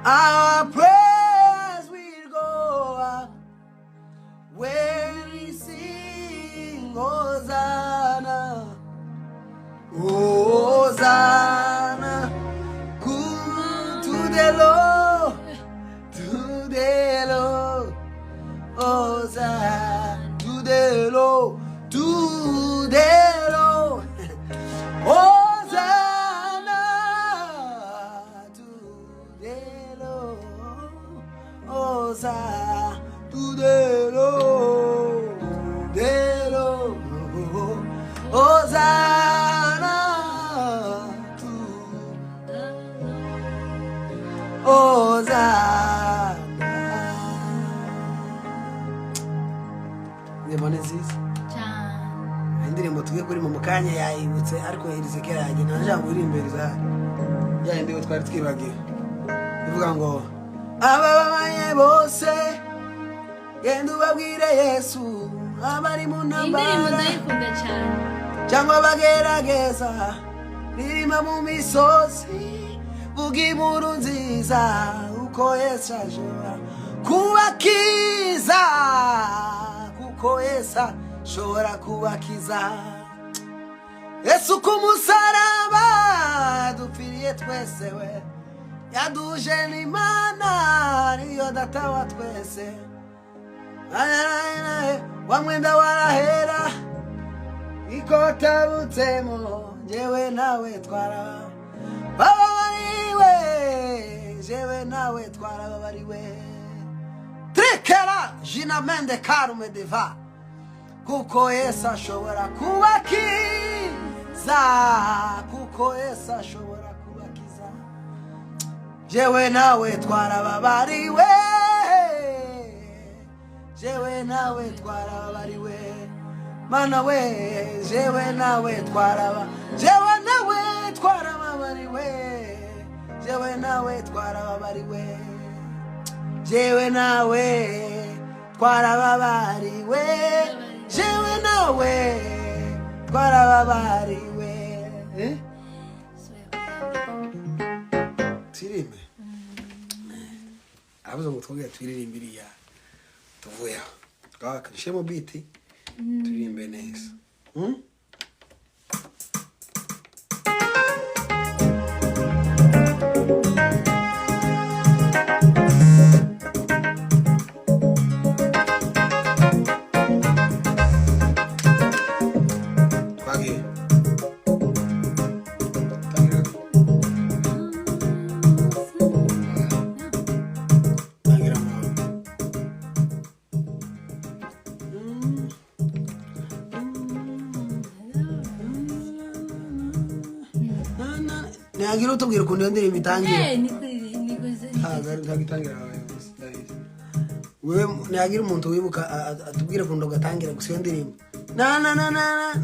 our praise will go up when we sing ozana ozana to the Lord, Hosanna, to the Lord, Hosanna, to the Lord, Hosanna, to the Lord, Hosanna, Hosanna. Ndibone nziza indirimbo tugiye kuri mu kanya yayibutse ariko irize kera yaje najambo iri imbere za ya ndiwe twari twibagiye ivuga ngo ababaye bose genda ubabwire Yesu abari mu ntambara cyangwa bagerageza birima mu misozi vuga inkuru nziza uko Yesu ashobora kubakiza kuko Yesu ashobora kubakiza Yesu ku musaraba dupfiriye twese we yaduje n'Imana niyo data wa twese wamwenda warahera ikotabutsemo jewe nawe twara babariwe jewe nawe twara babariwe trekera jinamende karume deva kuko Yesu ashobora kubakiza kuko Yesu ashobora kubakiza jewe nawe twara babariwe jewe nawe twara babariwe mana we jewe nawe twara jewe nawe twara babariwe jewe nawe twara babariwe jewe nawe twara babariwe jewe nawe twarababariwe turirimbe abuze ngo twongere twiririmbe iriya tuvuyeho twakashemo biti turirimbe neza Nyagira utubwira ukuntu iyo ndirimbo itangira. Ntagitangira wewe nyagira umuntu wibuka atubwira ukuntu gatangira gusa iyo ndirimbo. Na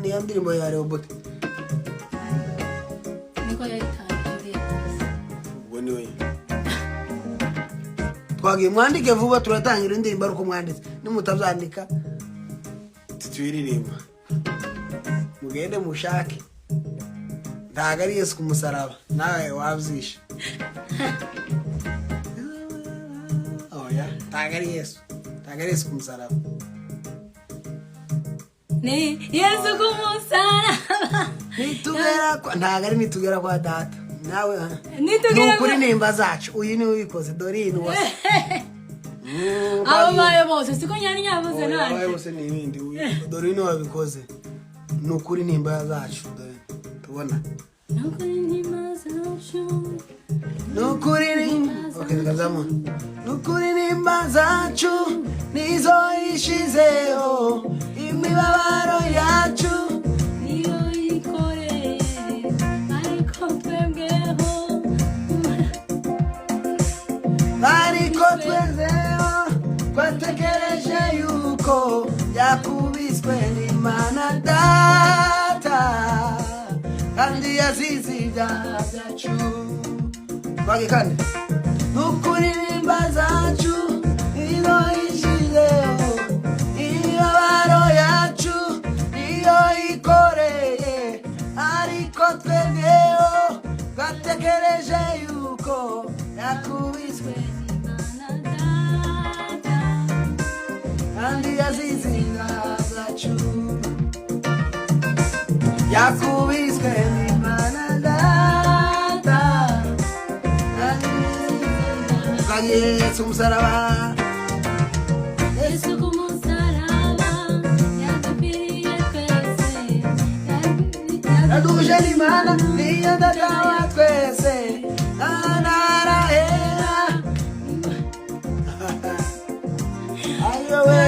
ni iyo ndirimbo ya robot. Niko yayitangiye. Ubwo ni we. Twagiye mwandike vuba turatangira indirimbo ariko mwanditse. Nimutabyandika tutwiririmba. Mugende mushake. Ntago ari Yesu kumusaraba nawe wabyishe oya ntago ari Yesu kumusaraba ni Yesu kumusaraba nitugera kwa ntago ari nitugera kwa data nawe nitugera nimba zacu uyu ni ubikoze Dorine wase abo bayo bose siko nyani nyabuze nani abo bose ni ibindi Dorine wabikoze nukuri nimba zacu tubona nukuri nimba zacu nizo ishizeho imibabaro yacu niyo ikoreye ariko twebweho twatekereje yuko yakubiswe n'Imana data kandi yazize ibyaha byacu twagikane nukuri nimba zacu niyo ishizeho imibabaro yacu niyo ikoreye ariko twebweho twatekereje yuko yakubiswe n'Imana data kandi yazize ibyaha byacu yakubiswe n'Imana data Yesu kumusaraba Yesu kumusaraba yadupfiriye twese yaduje n'Imana niyo data wa twese narahera ayowe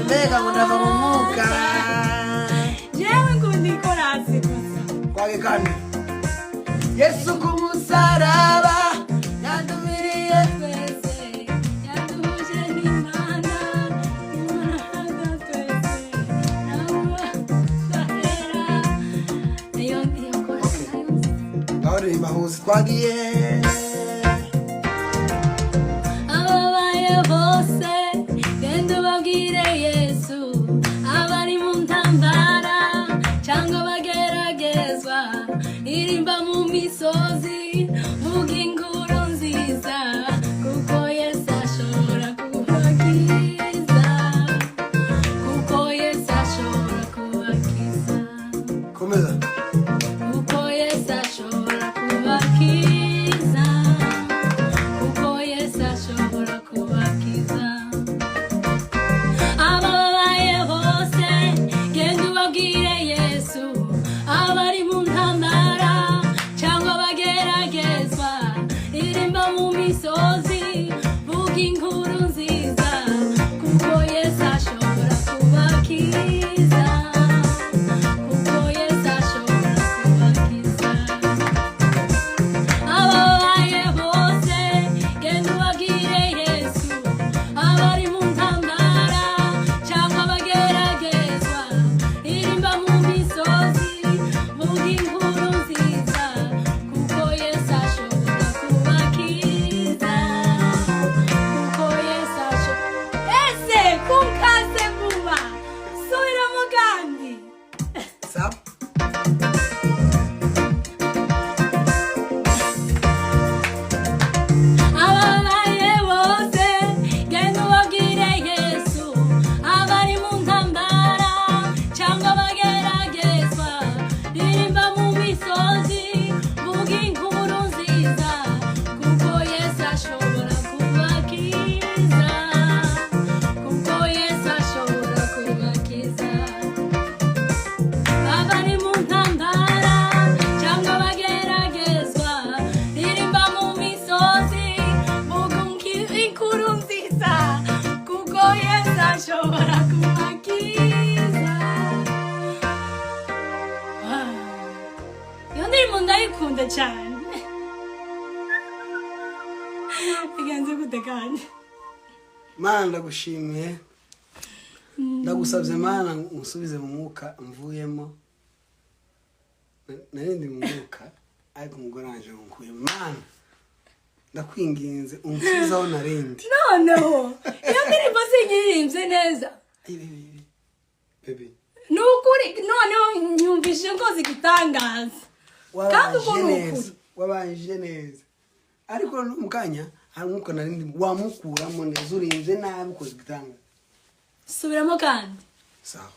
mbega ngo ndava mu mwuka kwagikane Yesu kumusaraba yadumiriye twese yaduje n'Imana twese nawe mahuzi twagiye ababaye bose genda ubabwire Yesu abari mu ntambara cyangwa bageragezwa irimba mu misozi vuga inkuru nziza kuko Yesu ashobora kubakiza kuko Yesu ashobora kubakiza komeza kuko Yesu ashobora kubakiza kuko Yesu ashobora kubakiza ababaye bose genda ubabwire Yesu abari mu ntambara cyangwa bageragezwa irimba mu misozi vuga inkuru nziza kuko Yesu ashobora kubakiza kuko Yesu ashobora kubakiza ababaye bose genda ubabwire Yesu abari mu ntambara cyangwa bageragezwa irimba mu misozi vuga inkuru nziza kuko Yesu ashobora kubakiza kuko Yesu ashobora ese kukaze vuba subira cyane iganze gute kandi Mana ndagushimiye ndagusabye Mana musubize mu mwuka mvuyemo narindi mu mwuka ariko umugoranje nkuye Mana ndakwinginze umsubizaho narindi noneho iyo ndirimbo singirimbye neza baby nukuri noneho nyumvise ngo zigitangaza kandi uko nukuri wabanje neza ariko mukanya hari umwuka narindi wamukuramo neza urinze nabi uko zigitanga subiramo kandi sawa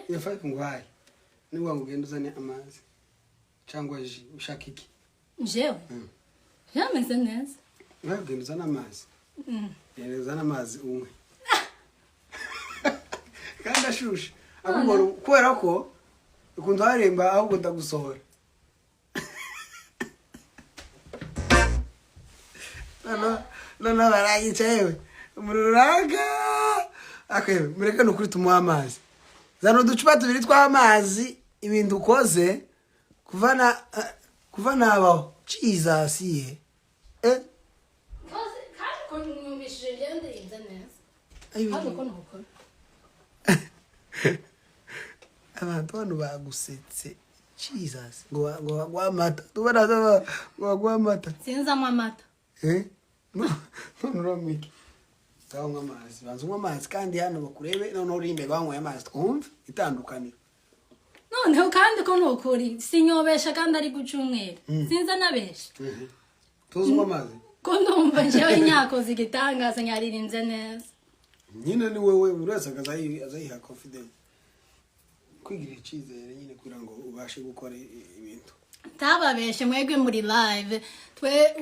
Iyo 5 nguhaye niba ngugenda uzane amazi cyangwa ji ushaka iki jewe jameze neza ngugenda uzane amazi uzane amazi umwe kandi ashushe akugora kwera ko ukunda haremba ahubwo ndagusohora no barayicewe umururaga akebe mureke nukuri tumuha amazi zano ducupa tubiri tw'amazi ibintu ukoze kuva nabaho Jesus ye kandi ko nyumvishije ngende inza neza kandi ko nuko abantu bano bagusetse Jesus ngo wamata tubona ngo wamata sinzamwa amata no romiki Tawanga amazi banzumwa amazi kandi hano bakurebe none urimbe banwe amazi twumve itandukaniro noneho kandi ko nukuri sinyobesha kandi ari gucumwera sinza nabesha tuzumwa amazi ko ndumva njewe inyako zigitangaza nyaririmbye neza nyine ni wewe urasa azayiha confidence kwigira icyizere nyine kugira ngo ubashe gukora ibintu tababeshe mwegwe muri live twe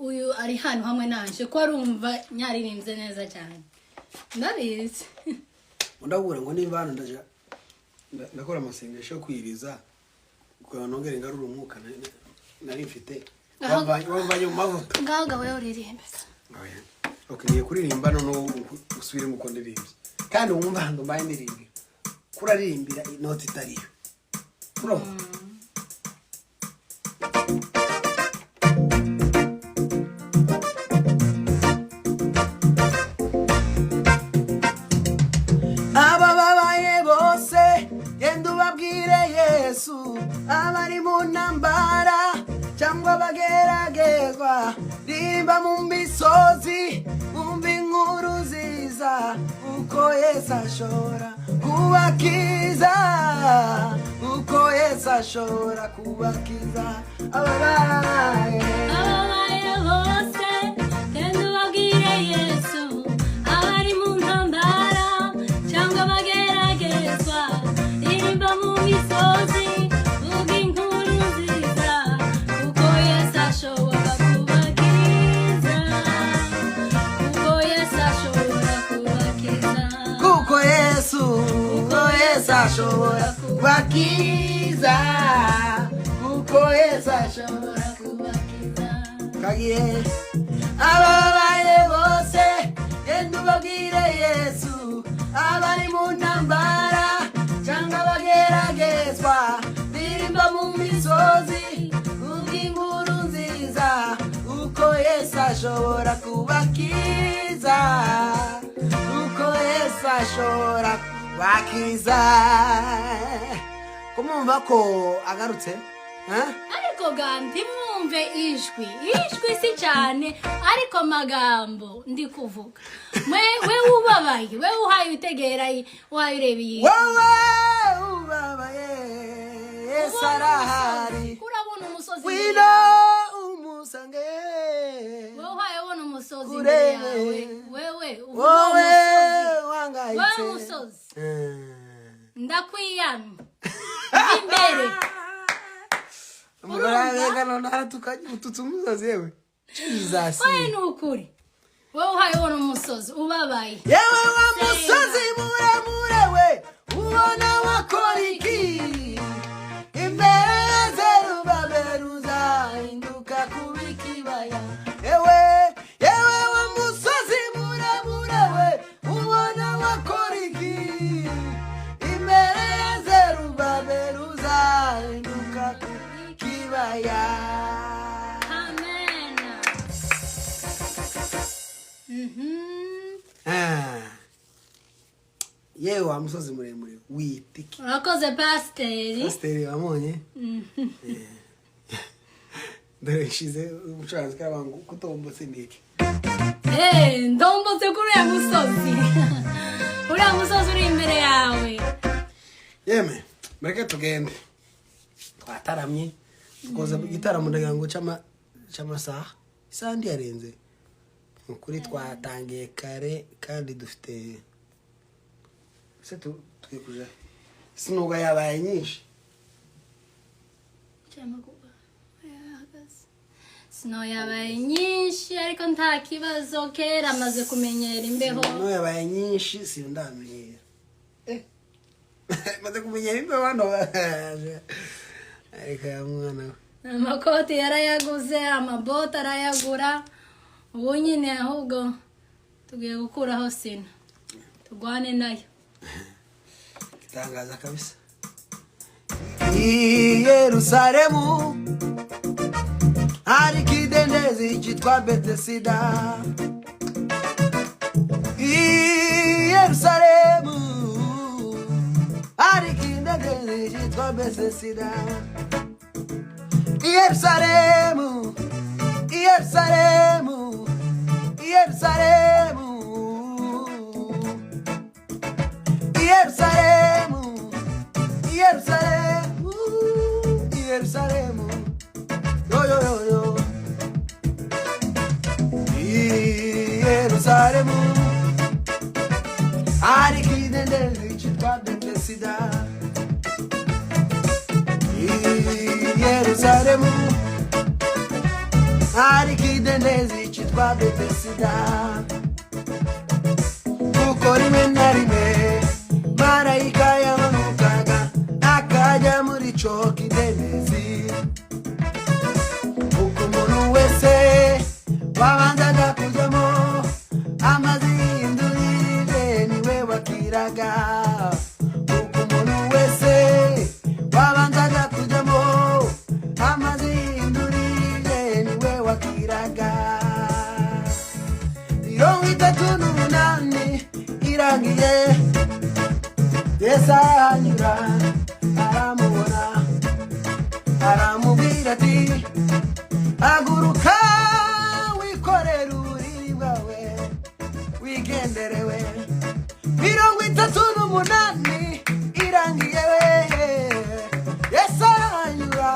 uyu ari hano hamwe nanje ko arumva nyaririmbye neza cyane ndabizi ndabura ngo nimba hano ndaja ndakora amasengesho yo kwiriza kuko nongere ngarura umwuka nari mfite wavanye mu mavuta ngaga wewe uririmbe okay kuririmba no usubire mu kondirimbye kandi wumva hando mbaye ndirimbe kuraririmbira inoti itariyo bro abari mu ntambara cyangwa bageragezwa rimba mu misozi umva inkuru nziza uko Yesu ashobora kubakiza uko Yesu ashobora kubakiza ababaye bose genda ubabwire Yesu abari mu ntambara cyangwa bageragezwa rimba mu misozi ashobora kubakiza uko Yesu ashobora kubakiza kagiye ababaye bose genda ubabwire Yesu abari mu ntambara cyangwa bageragezwa birimba mu misozi ubw'inkuru nziza uko Yesu ashobora kubakiza uko Yesu ashobora bakiza kumumva ko agarutse ariko gandi mwumve ijwi si cyane ariko magambo ndi kuvuga we ubabaye we uhaye utegera uhaye urebiye wowe ubabaye sarahari urabona umusozi wino umusange wowe uhaye ubona umusozi imbere yawe wewe wangayitse umusozi ndakwiyamye imbere mugaraga none tukajya ututse umusozi yewe Jesus we nukuri wowe uhaye ubona umusozi ubabaye yewe wa musozi muremure we ubona wakora iki imbere zerubaberuza induka kubikibaya yewe wa musozi muremure we ubona wakora iki imbere zerubaberuza induka kubikibaya. amen yewe wa musozi muremure witiki urakoze pasiteri wamonye dore shize umucuranzi k'abantu kutombotse niki ndombotse kuri uriya musozi uri imbere yawe yeme mureke tugende twataramye dukoze igitaramo ndagira ngo cy'amasaha isaha ndi yarenze ukuri twatangiye kare kandi dufite se twikuja sinuga yabaye nyinshi sino yabaye nyinshi ariko nta kibazo kera amaze kumenyera imbeho sino yabaye nyinshi sindamenyera maze kumenyera imbeho hano ariko ya mwana amakoti yarayaguze amabota arayagura ubu nyine ahubwo tugiye gukuraho sino tugwane nayo kitangaza kabisa i Yerusalemu hari kidendezi cyitwa Betesida i Yerusalemu hari kidendezi cyitwa Betesida i Yerusalemu Yerusalemu Yerusalemu Yerusalemu Yerusalemu Yerusalemu yo yo yo yo Yerusalemu ari kidendezi cyitwa Betesida Yerusalemu ari kidendezi cyitwa Betesida kuko rimwe na rimwe marayika yamanukaga akajya muri cyo kidendezi kuko umuntu wese wabanzaga kujyamo amazi y'indurire niwe wakiraga kuko umuntu wese wabanzaga kujyamo amazi y'indurire niwe wakiraga 38 irangiye Yesu anyura aramubona aramubwira ati haguruka wikorere uburiri bwawe wigenderewe 38 irangiye Yesu anyura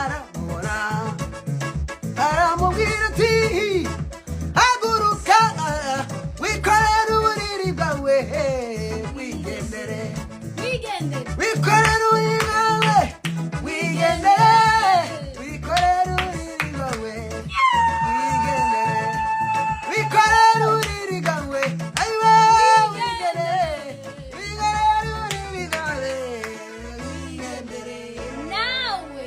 aramubona aramubwira ati haguruka wikorere uburiri bwawe wigendere wikorere uburiri bwawe wigendere wikorere uburiri bwawe wigendere wikorere uburiri bwawe ayiwe wigendere wikorere uburiri bwawe wigendere nawe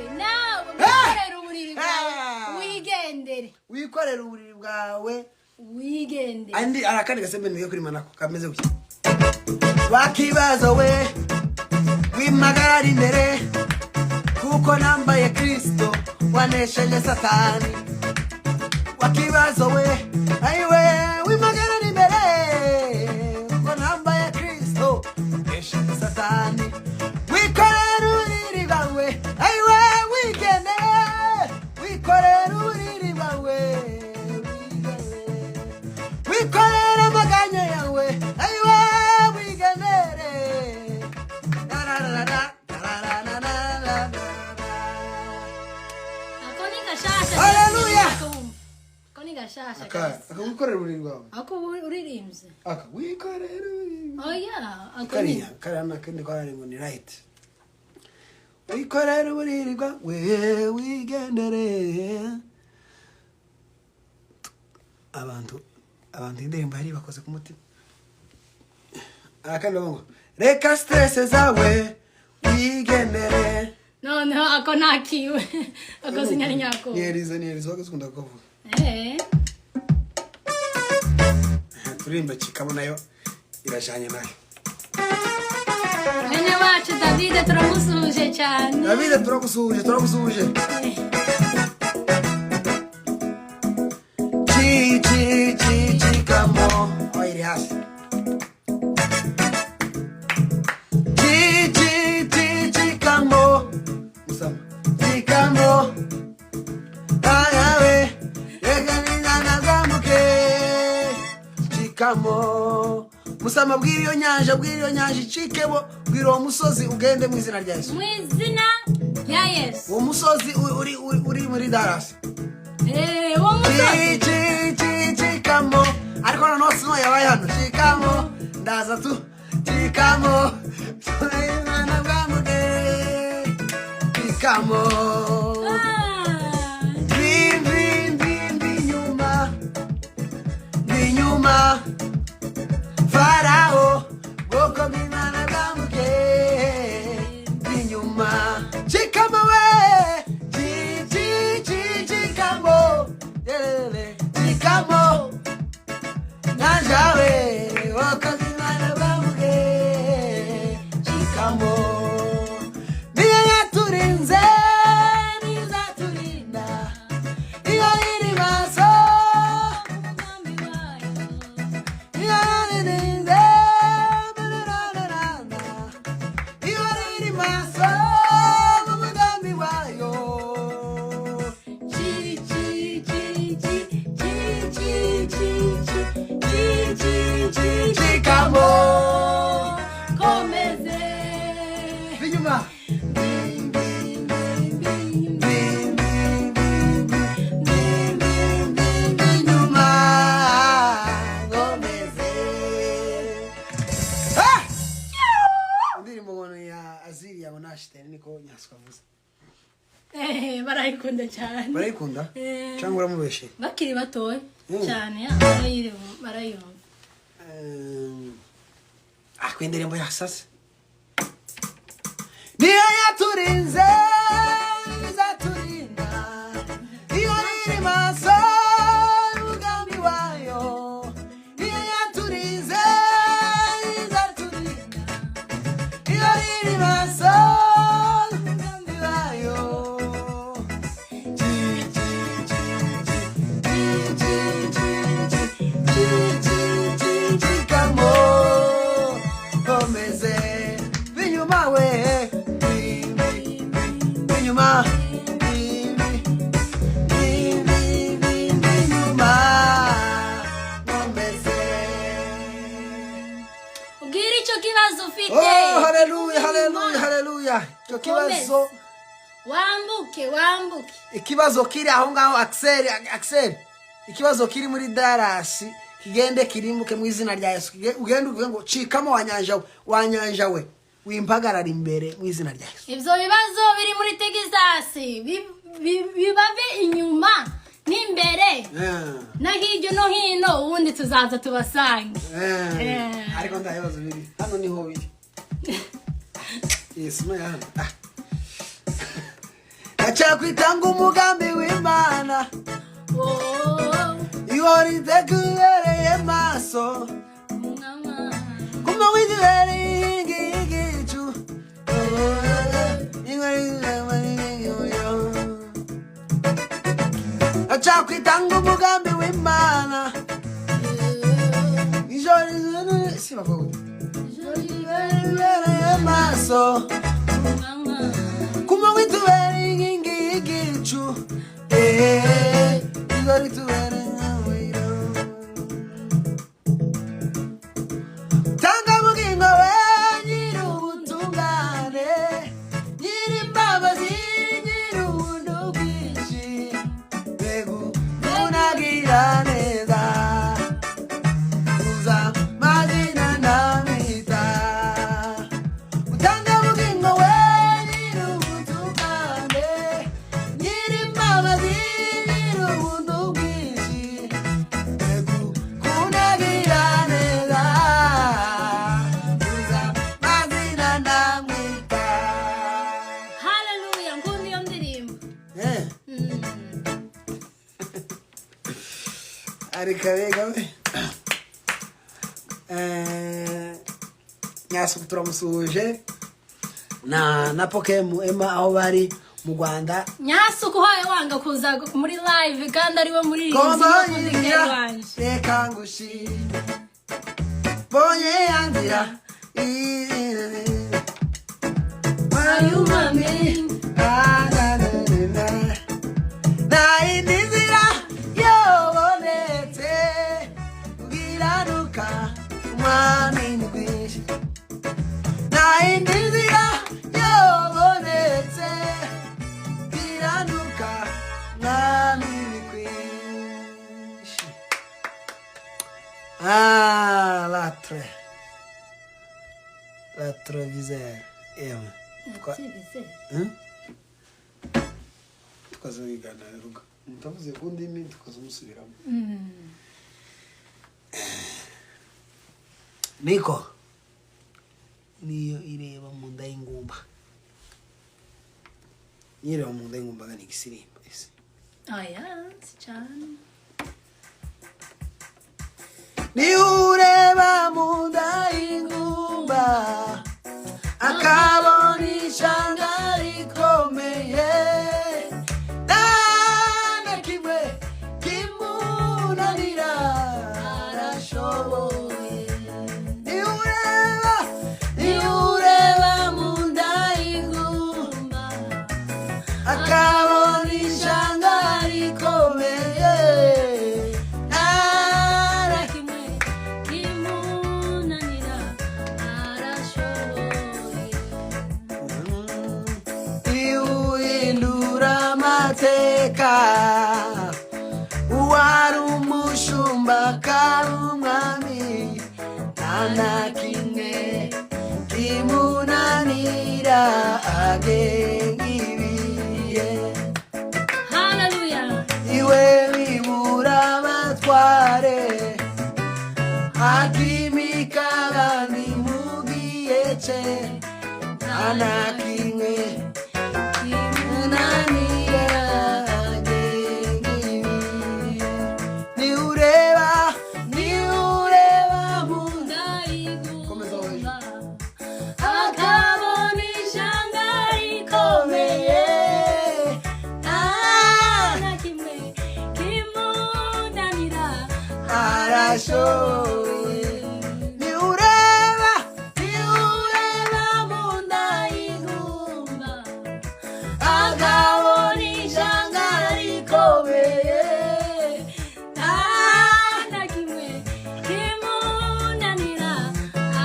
wikorere uburiri bwawe wigendere wikorere uburiri bwawe wigendere andi arakandi gasembe niyo kuri manako kameze gutya bakibazo we wimagarara imbere kuko nambaye Kristo wanesheje Satani wakibazo we ayiwe wimagarara imbere kuko nambaye Kristo gashasha akagukorera uburiri bwawe ako uririmbye akawikorera oya kariya karana kende kwarari ngo ni right wikorera uburiri bwawe wigendere abantu indirimbo hari bakoze ku mutima akanongo reka stress zawe wigendere no ako nakiwe ako sinyari nyako nierizo wakazikunda kuvuga turimba chikamo nayo irajanye nayo Bene wacu David turamusuhuje cyane David turagusuhuje chikamo oiri hasi chikamo musama chikamo ayawe yeganina zamuke chikamo musama bwiriyo nyanja icikebo bwiro musozi ugende mu izina rya Yesu uwo musozi uri muri Dallas uwo musozi chikamo ariko no sino yabaye hano chikamo ndaza tu chikamo na bwamuke chikamo nyuma Farao boko bimana bwamuke inyuma chikamo we chikamo yele chikamo najawe boko bimana bwamuke chikamo niye yaturinze nizaturinda iyo iri maso barayikunda cyane barayikunda cyangwa uramubeshe bakiri batoye cyane barayumva indirimbo yasase niyo yaturinze izaturinda iyo iri maso umugambi wayo niyo yaturinze izaturinda iyo iri maso haleluya cyo kibazo wambuke ikibazo kiri aho ngaho Axel ikibazo kiri muri Dallas kigende kirimbuke mu izina rya Yesu ugende uvuge ngo cikamo wanyanja we wimpagarara imbere mu izina rya Yesu ibyo bibazo biri muri Texas bibave inyuma n'imbere na hirya no hino ubundi tuzaza tubasange ariko ndayibazo biri hano niho biri Yesu no yana acha kwitanga umugambi w'Imana ihori teguereye maso kuma widireye igicu acha kwitanga umugambi w'Imana ihori si bavuga maso kuma widireye igicu ihori tuwere ariko rega nyasuku turamusuhuje na Pokemu Emma aho bari mu Rwanda. Nyasuku hoye wanga kuza muri live kandi ari bo muri reka ngushi bonye yanzira ayumame na indizira yobonetse ubwiranuka umwami n'igwishi na indizira yobonetse ubwiranuka umwami n'igwishi. L'autre viseur. Tukazabigana ruga mutavuze ku ndimi tukazumusubiramo. Niko niyo ireba mu nda y'ingumba. Nyireba mu nda y'ingumba ngani kisirimba ese. Aya cyane. Ni ureba mu nda y'ingumba akabona ishanga rikomeye nta kimwe kimunanira arashoboye. Ni ureba mu nda y'ingumba akabona ishanga rikomeye nta kimwe kimunanira arashoboye. Uhindura amateka uwari umushumba akaba umwami nta na kimwe kimunanira agenga ibihe. Hallelujah. Iwe wibura abatware akimika abandi mu gihe cye nta na kimwe kimunanira agenga ibihe. Ni ureba mu nda y'ingumba akabona ishanga rikomeye nta na kimwe kimunanira arashoboye. Ni ureba mu nda y'ingumba akabona ishanga rikomeye nta na kimwe kimunanira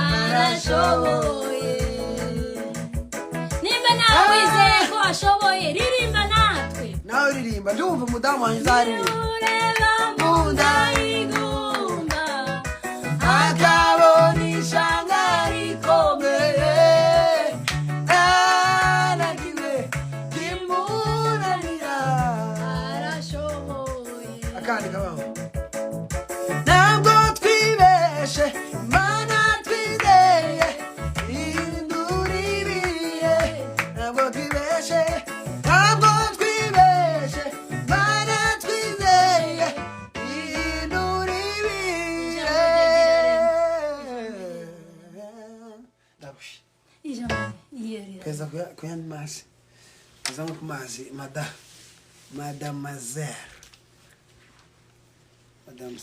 arashoboye. Nimba nawe wizeye ko ashoboye ririmba natwe. nawe uririmba ndumva umudamu wanjye uzaririmba. Ureba mu nda y'ingumba akabona ishanga rikomeye nta na kimwe kimunanira arashoboye. akandi kabaho. Ntabwo twibeshe Imana twizeye ihindura ibihe. Ntabwo twibeshe Imana twizeye ihindura ibihe. Ndabushi Ijambo yiyerera. peza ku yandi mazi peza nko ku mazi madamazel.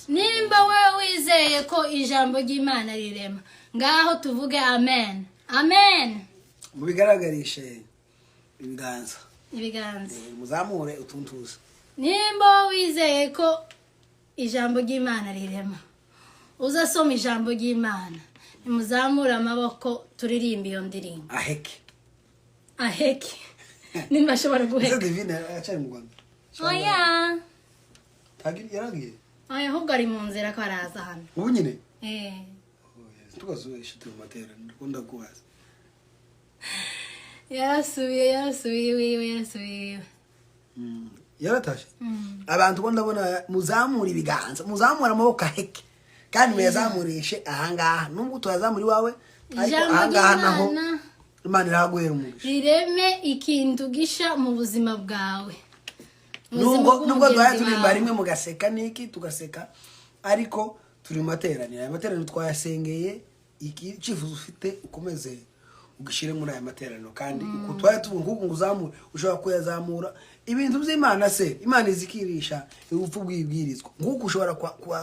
Nimba wewe wizeye ko ijambo ry'Imana rirema, ngaho tuvuge amen. Amen. Mubigaragarishe ibiganza. Ibiganza. Muzamure utuntuza. Nimba wizeye ko ijambo ry'Imana rirema, uzasoma ijambo ry'Imana, nimuzamure amaboko turirimba iyo ndirimbo. Aheke. Nimba ashobora guheka. Divine acari mu Rwanda. Oya. Tagiri yaragiye. Oya, ahubwo ari mu nzira ko araza hano. Ubu nyine? Tukazuye shiti mu matera ndakunda kubaza. Yarasubiye. Yaratashe. Abantu bo ndabona muzamura ibiganza, muzamura amaboko aheke. Kandi muyazamurishe ahangaha. Nubwo tuyazamuri wawe ariko ahangaha naho Imana iraguhera umugisha. Rireme ikintu gisha mu buzima bwawe. Nubwo duhaya turimba rimwe mugaseka niki tugaseka ariko turi materaniro. Aya materaniro twayasengeye, icyifuzo ufite ukomeze ugishire muri aya materaniro, kandi uko twaye tubunguko nguzamura ushobora kuyazamura ibintu by'Imana. Se Imana izikirisha ubupfu bw'ibwirizwa, nguko ushobora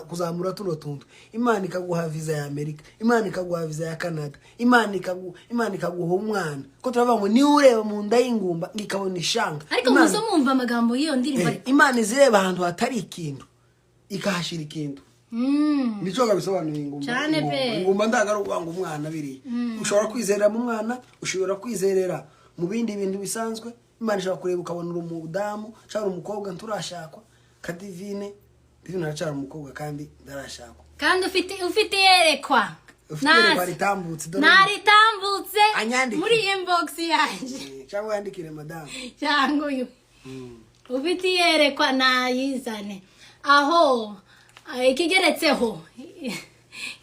kuzamura tuno tuntu. Imana ikaguha visa ya Amerika, Imana ikaguha visa ya Canada, Imana ikaguha umwana. Ko turavuga ngo ni ureba mu nda y'ingumba ngikabona ishanga. Ariko muzo mumva amagambo y'iyo ndirimbo, Imana izireba ahantu hatari ikintu ikahashira ikintu. Nico gabisobanuye ingumba ndagaruka ngo umwana biri. Ushobora kwizerera mu mwana, ushobora kwizerera mu bindi bintu bisanzwe. Imana ishobora kureba ukabona uri umudamu cyangwa umukobwa nturashakwa kadivine aracara umukobwa kandi ndarashakwa, kandi ufite yerekwa ritambutse muri inbox yanje, cyangwa yandikire madame cyangwa uyu ufite yerekwa nayizane aho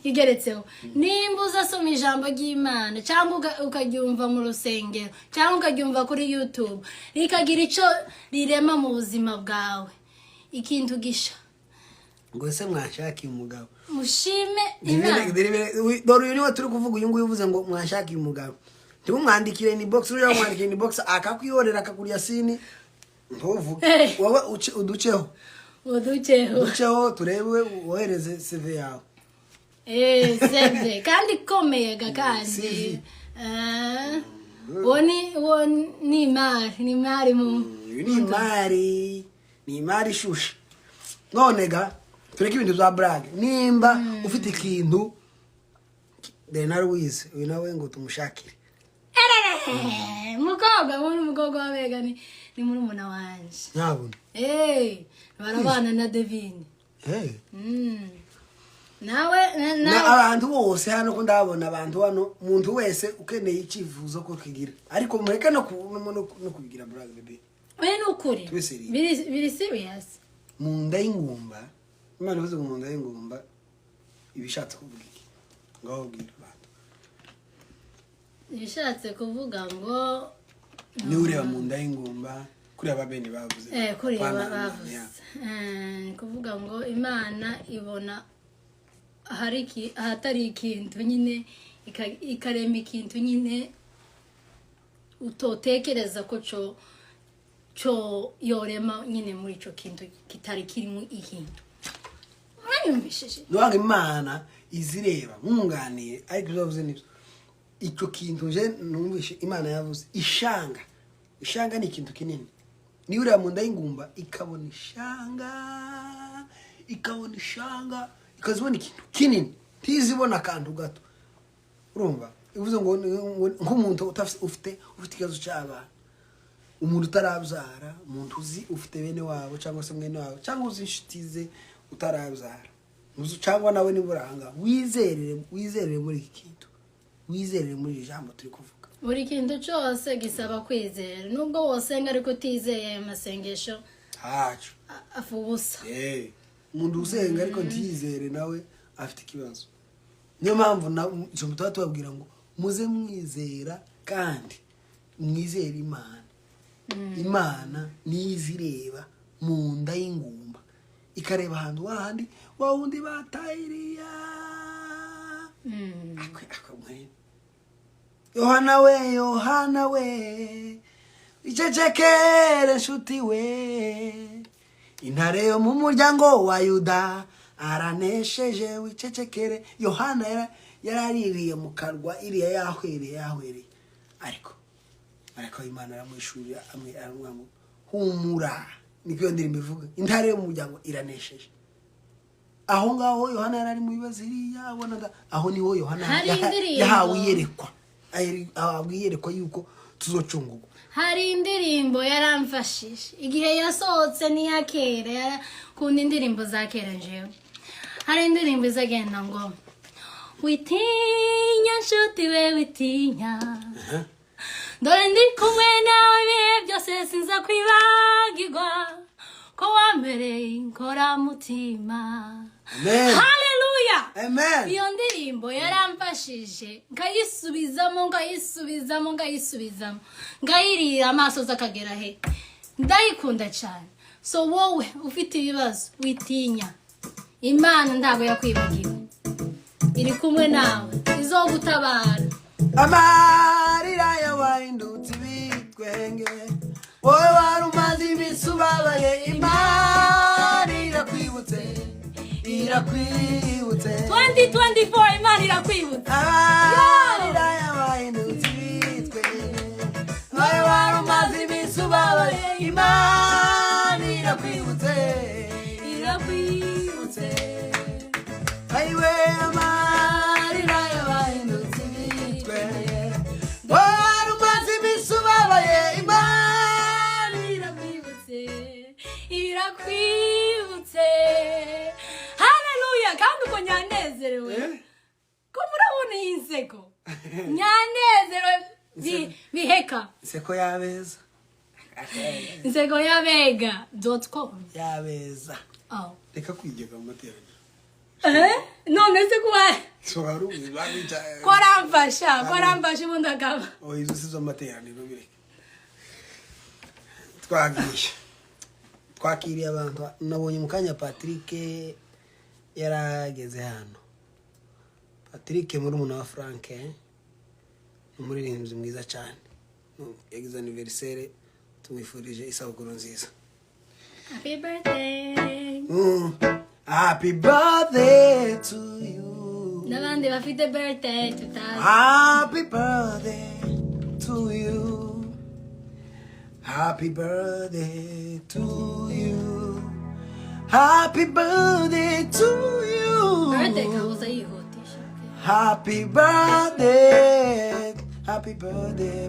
ikigeretseho nimba uzasoma ijambo ry'Imana cyangwa ukaryumva mu rusengero cyangwa ukaryumva kuri YouTube rikagira icyo rirema mu buzima bwawe, ikintu gisha ngo se mwashakiye umugabo mushime Imana. Dore uyu niwe turi kuvuga, uyu nguyu uvuze ngo mwashakiye umugabo, ntimumwandikire ni box, uriya mwandikire ni box akakwihorera akakurya sini ntuvuge wowe uduceho turebe wohereze CV yawe. CV kandi komeye kandi ni imari ni imari shusha. None ga tureke ibintu bya brag, nimba ufite ikintu Bernard Wize uyu nawe ngo tumushakire umukobwa wabega ni muri muna wanje nyabona barabana na Devine. Nawe abantu bose hano ko ndabona abantu hano, umuntu wese ukeneye icyifuzo ko kigira, ariko mureke no kubigira brag baby. Nukuri biri serious mu nda y'ingumba. Imana ivuze mu nda y'ingumba ibishatse kuvuga iki? Ngaho bwira abantu ibishatse kuvuga ngo ni ureba mu nda y'ingumba kuri ababeni bavuze kuri bavuze kuvuga ngo Imana ibona ahatari ikintu nyine ikarema ikintu nyine utotekereza ko cyo yorema nyine muri ico kintu kitari kirimo ikintu. Mwanyumvishije nubanga Imana izireba mwunganiye, ariko bizavuze nibyo icyo kintu je numvishe Imana yavuze ishanga ni ikintu kinini. Ni ureba mu nda y'ingumba ikabona ishanga ikazibona ikintu kinini ntizibona akantu gato. Urumva ivuze ngo nk'umuntu ufite ikibazo cy'abana, umuntu utarabyara, umuntu uzi ufite bene wabo cyangwa se mwene wabo cyangwa uzi inshuti ze utarabyara, cyangwa nawe niburanga wizerere muri iki kintu, wizerere muri iri jambo turi kuvuga. Buri kintu cyose gisaba kwizera, nubwo wosenga ariko utizeye amasengesho hacu afubusa. Umuntu usenga ariko ntizere nawe afite ikibazo. Niyo mpamvu icyo mutatu babwira ngo muze mwizera kandi mwizere Imana. Imana nizireba mu nda y'ingumba ikareba ahantu wahandi wa wundi batayiriya. Yohana we icecekere nshuti we, intare yo mu muryango wa Yuda aranesheje wicecekere. Yohana yaraririye mu karwa iriya yahwereye ariko Imana aramwishurira aramwamo humura. Niko ndirimbo ivuga, intare yo mu muryango iranesheje. Aho ngaho Yohana yarari mu bibazo iriya abonaga, aho niho Yohana yahawe yerekwa, yerekwa yuko tuzocungurwa. Hari indirimbo yaramfashije igihe yasohotse niya kera, kundi indirimbo za kera njewe. Hari indirimbo izagenda ngo witinya nshuti we witinya, dore ndi kumwe nawe ibihe byose sinza kwibagirwa ko wambereye inkoramutima. Haleluya, amen. Iyo ndirimbo yaramfashije ngayisubizamo ngayirira amaso zakagera he, ndayikunda cyane. So wowe ufite ibibazo witinya, imana ntabwo yakwibagiwe iri kumwe nawe izogutabara amarira y'abahindutse ibitwenge wowe wari umaze iminsi ubabaye imana irakwibutse 2024 imana irakwibutse amarira y'abahindutse ibitwenge wowe wari umaze iminsi ubabaye imana irakwibutse ayiwe amarira y'abahindutse ibitwenge wowe wari umaze iminsi ubabaye imana irakwibutse haleluya kandi uko nyanezerewe ko murabona iyi nseko nyanezerewe biheka inseko y'abeza inseko y'abega.com y'abeza reka kwigega mu materaniro none se kuba soharu babita koramfasha ubundi akaba izo si zo materaniro bireke twakiriye abantu nabonye mu kanya Patrick yarageze hano Patrick muri umuntu wa Frank umuririmbyi mwiza cyane yagize anniversaire tumwifurije isabukuru nziza happy birthday happy birthday to you n'abandi bafite birthday tutazi happy birthday to you happy birthday to you happy birthday to you birthday kauza yihutisha happy birthday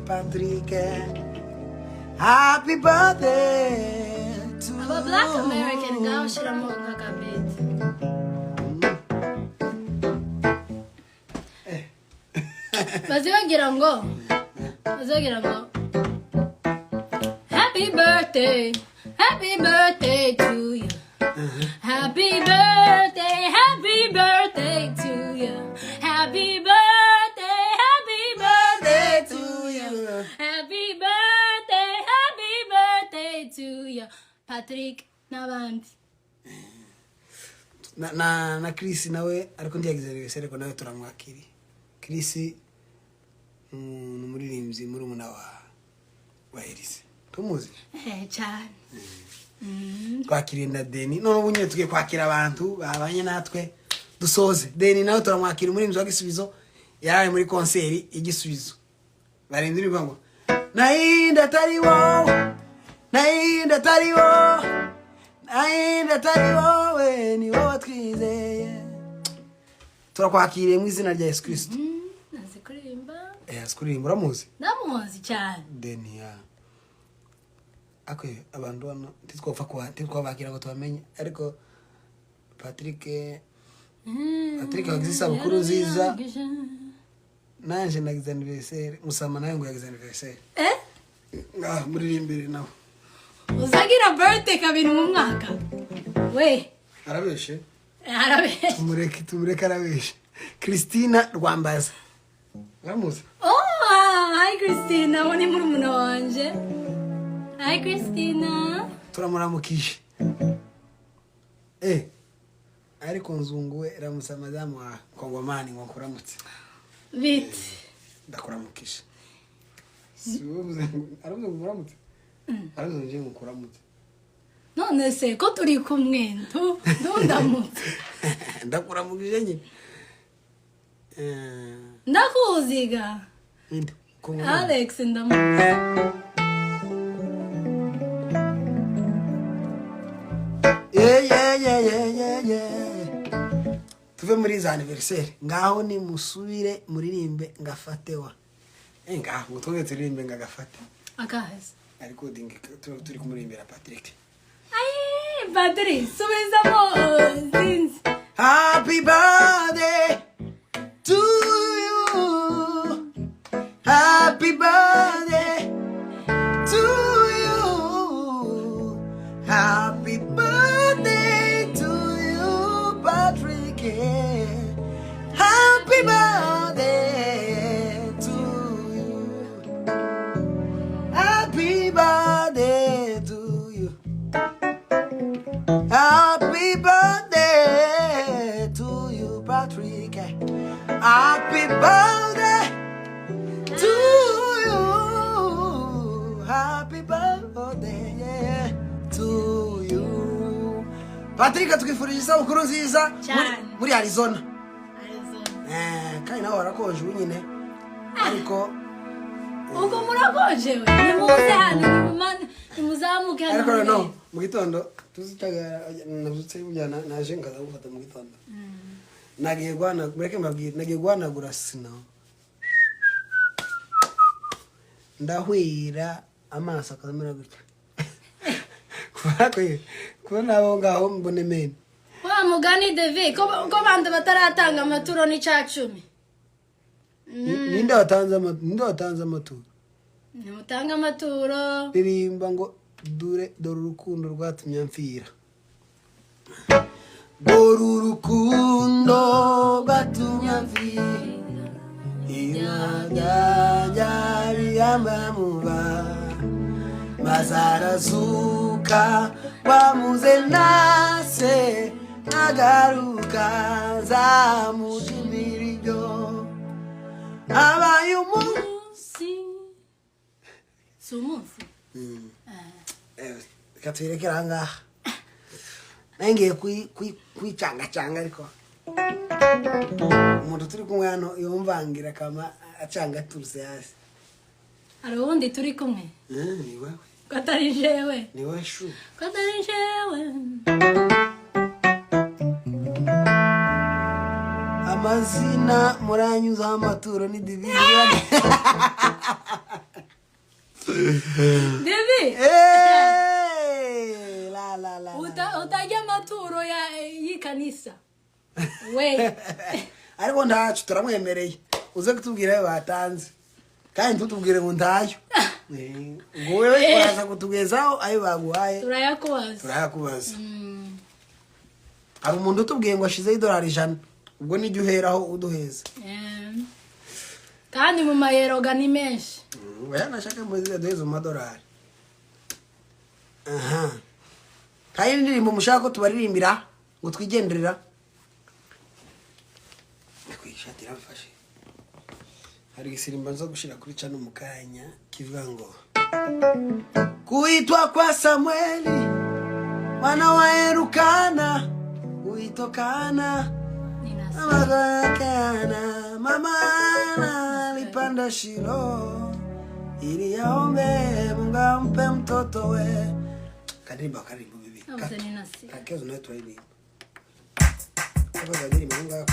Patrick happy birthday to aba black american ngaho shiramo nk'akabeti bazibagira ngo happy birthday to you happy birthday to you happy birthday to you happy birthday to you Patrick n'abandi na Chris nawe ariko ndiyagize anniversaire ko nawe turamwakiri Chris n'umuririmbyi muri umuna wa Elise tumuzi cyane twakiriye na Deni none ubu nyine tugiye kwakira abantu babanye natwe dusoze Deni nawe turamwakira umuririmbyi wa Gisubizo yaraye muri konseri y'Igisubizo barindira ngo nahinda atari wowe ni wowe twizeye turakwakiriye mu izina rya Yesu Kristo azikuririmba uramuzi ndamuzi cyane Deni akwe abantu bano titwabakira ngo tubamenye ariko Patrick wagize isabukuru nziza nanje nagize anniversaire musama nawe ngo yagize anniversaire muririmbire nawe uzagira birthday kabiri mu mwaka we arabeshe tumureke arabeshe Christina Rwambaza uramuzi hi Christina woni muri muna wanje hi Christina turamuramukije ariko Nzungu we ramusa madamu wa Kongomani ngo kuramutse bit ndakuramukije aravuze ngo muramutse aravuze nje ngo kuramutse none se ko turi kumwe ndundamutse ndakuramukije nyine ndakuziga Alex ndamutse tuve muri za anniversaire ngaho ni musubire muririmbe ngafatewa ngaho twongeye turirimbe ngagafate akazi ariko turi kumurimbira Patrick Patrick subizamo zinzi happy birthday to you happy birthday to you happy birthday to you Patrick happy birthday to you happy birthday to you happy birthday Patrick. Happy birthday to you. Happy birthday to you. Patrick tukifurije isabukuru nziza muri Arizona. Kandi nawe warakonje nyine. Ariko uko murakonje we. Nimuze hano nimuzamuke hano. Ariko no mu gitondo tuzitaga nabyutse bujyana naje ngaza gufata mu gitondo. Nagiye gwana bureke mbabwira nagiye gwanagura sina. Ndahwira amaso akamera gutya. Kubona abo ngaho mbone mene. Wa mugani Devi ko bande bataratanga amaturo ni cacumi. Ninde watanze amaturo? Nimutanga amaturo. Birimba ngo dore urukundo rwatumye mfira. Dore urukundo rwatumye mfira. Imagajari amamuba. Mazarazuka wamuze nase nagaruka za mujimiryo abaye umunsi sumunsi katwirekera ngaha nangiye kwicanga ariko umuntu turi kumwe hano yumvangira kama acanga turse hasi. Hari ubundi turi kumwe? Ni wewe. Katari jewe. Ni wewe shu. Katari jewe. Amazina muranyuza amaturo ni Divi. Divi. La. Utajya amaturo yikanisa. We. Ariko ndacu turamwemereye. Uze kutubwira batanze. Kandi tutubwire ngo ndayo. Ngo wewe kwaza kutugezaho ayo baguhaye. Turayakubaza. Ari umuntu utubwiye ngo ashize $100. Ubwo ni uheraho uduheza. Kandi mu mayero gani menshi. Oya nashaka mu $100 $. Aha. Kandi ndirimbo mushaka ko tubaririmbira ngo twigenderera. Kwishakira afasha. Hari gisirimba nzo gushira kuri cano mukanya kivuga ngo kuitwa kwa Samueli mwana wa Erukana uitokana mama alipanda Shilo ili yaombe Mungu ampe mtoto we. Karibu bibi. Kakezo na wetu hivi. Hapo zadiri Mungu wako.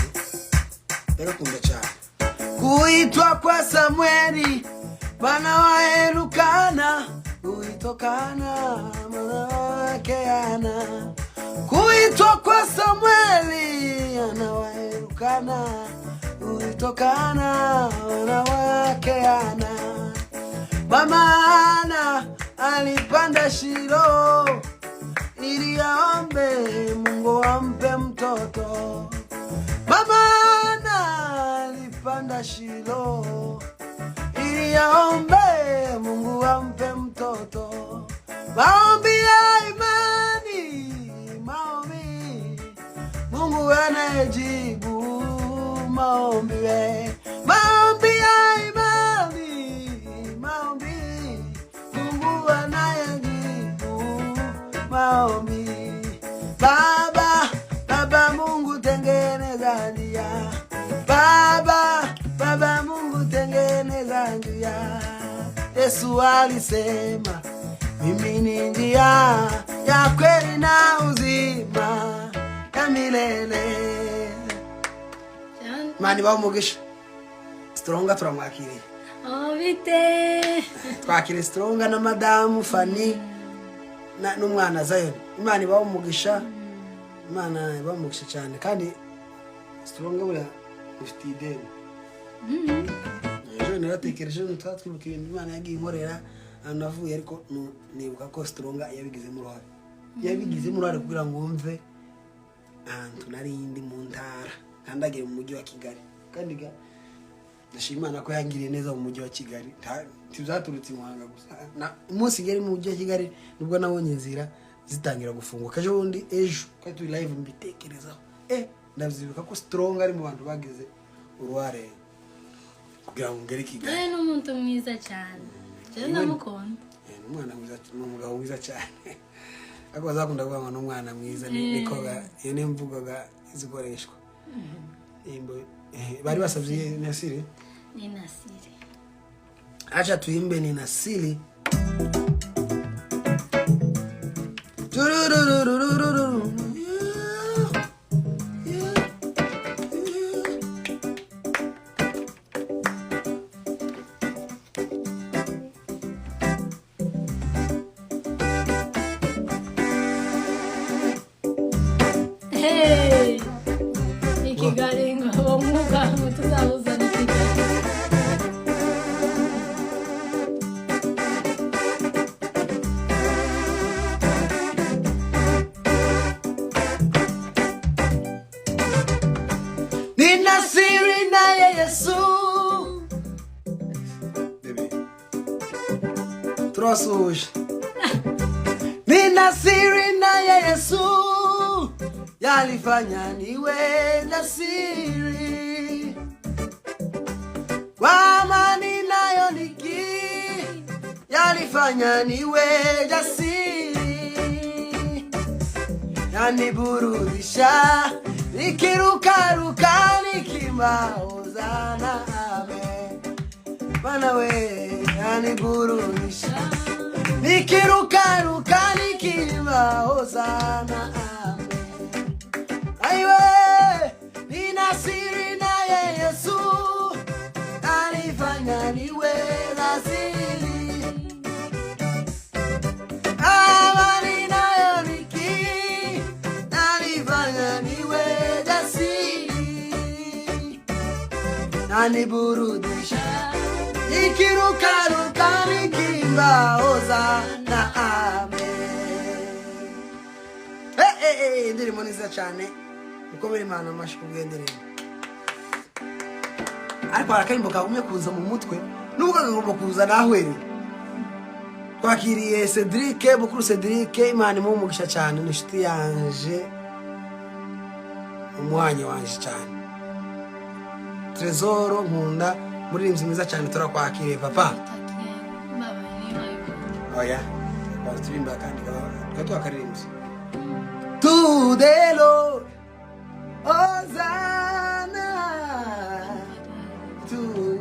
Ndio kumbe cha kuitwa kwa Samueli bana wa Erukana uitokana mwana wake Ana. Kuitwa kwa Samueli ana wa Erukana uitokana mwana wake Ana. Mama Ana alipanda Shilo ili aombe Mungu ampe mtoto. Mama alipanda Shilo ili aombe Mungu ampe mtoto. Maombi ya imani, maombi Mungu anayejibu maombi we. Maombi ya imani, maombi Mungu anayejibu maombi. Baba Mungu tengeneza njia. Baba Mungu tengeneza njia. Yesu alisema mimi ni njia ya kweli na uzima ya milele. Mani ba umugisha. Stronga turamwakiriye. Bite. Twakire Stronga na Madamu Fanny n'umwana Zion. Imana ba umugisha. Imana ba umugisha cyane kandi Stronga bura ufite ideni. Ejo naratekereje n'utwatwibuka ibintu Imana yagiye inkorera anavuye ariko nibuka ko Stronga yabigizemo uruhare. Yabigizemo uruhare kugira ngo wumve ahantu nari indi mu ntara kandi agere mu mujyi wa Kigali. Kandi ndashimana ko yangiriye neza mu mujyi wa Kigali. Tizaturutse Muhanga gusa. Umunsi ngeri mu mujyi wa Kigali nubwo nabonye inzira zitangira gufunguka. Ejo bundi ejo ko turi live mbitekerezaho. ndavyibuka ko strong ari mu bantu bagize uruhare kugira ngo ngere Kigali n'umuntu mwiza cyane je ndamukunda n'umwana mwiza n'umugabo mwiza cyane ako bazakunda kuvuga n'umwana mwiza niko iyo ni imvugo izikoreshwa imbo bari basavye Nasiri ni Nasiri acha tuimbe ni Nasiri Kigali ngo umwuga tuzawuzana Kigali ni Nasiri naye Yesu Trosuje ni Nasiri naye Yesu yalifanya niwe jasiri kwa amani nayo niki yalifanya niwe jasiri yaniburudisha nikirukaruka nikimbaozana ame Bwana we yaniburudisha nikirukaruka nikimbaozana Yiwe ni Nasiri naye Yesu alifanya niwe Nasiri amani nayo niki alifanya niwe jasiri naniburudisha nikirukaruka nikimbaoza na ame indirimbo nziza cyane ukomere Imana amashi kubwenderera ariko arakarimbo kagumye kuza mu mutwe nubwo kagomba kuza nahwere twakiriye Cedric bukuru Cedric Imana imumugisha cyane nishiti yanje umwanya wanje cyane Trezoro nkunda muririmbyi mwiza cyane turakwakiriye papa oya baturimba kandi twakarimbye to the Lord Hosanna to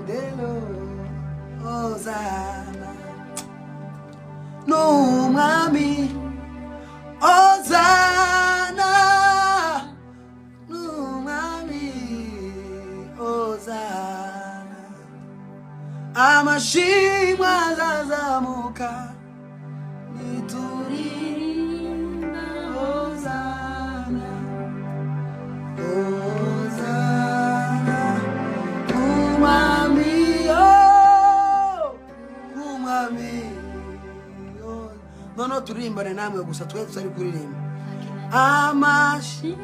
the Lord Hosanna no mami Hosanna no mami Hosanna amashimwa azazamuka nituririmba Hosanna Hosanna umami no turirimbane namwe gusa twe tutari kuririmba amashi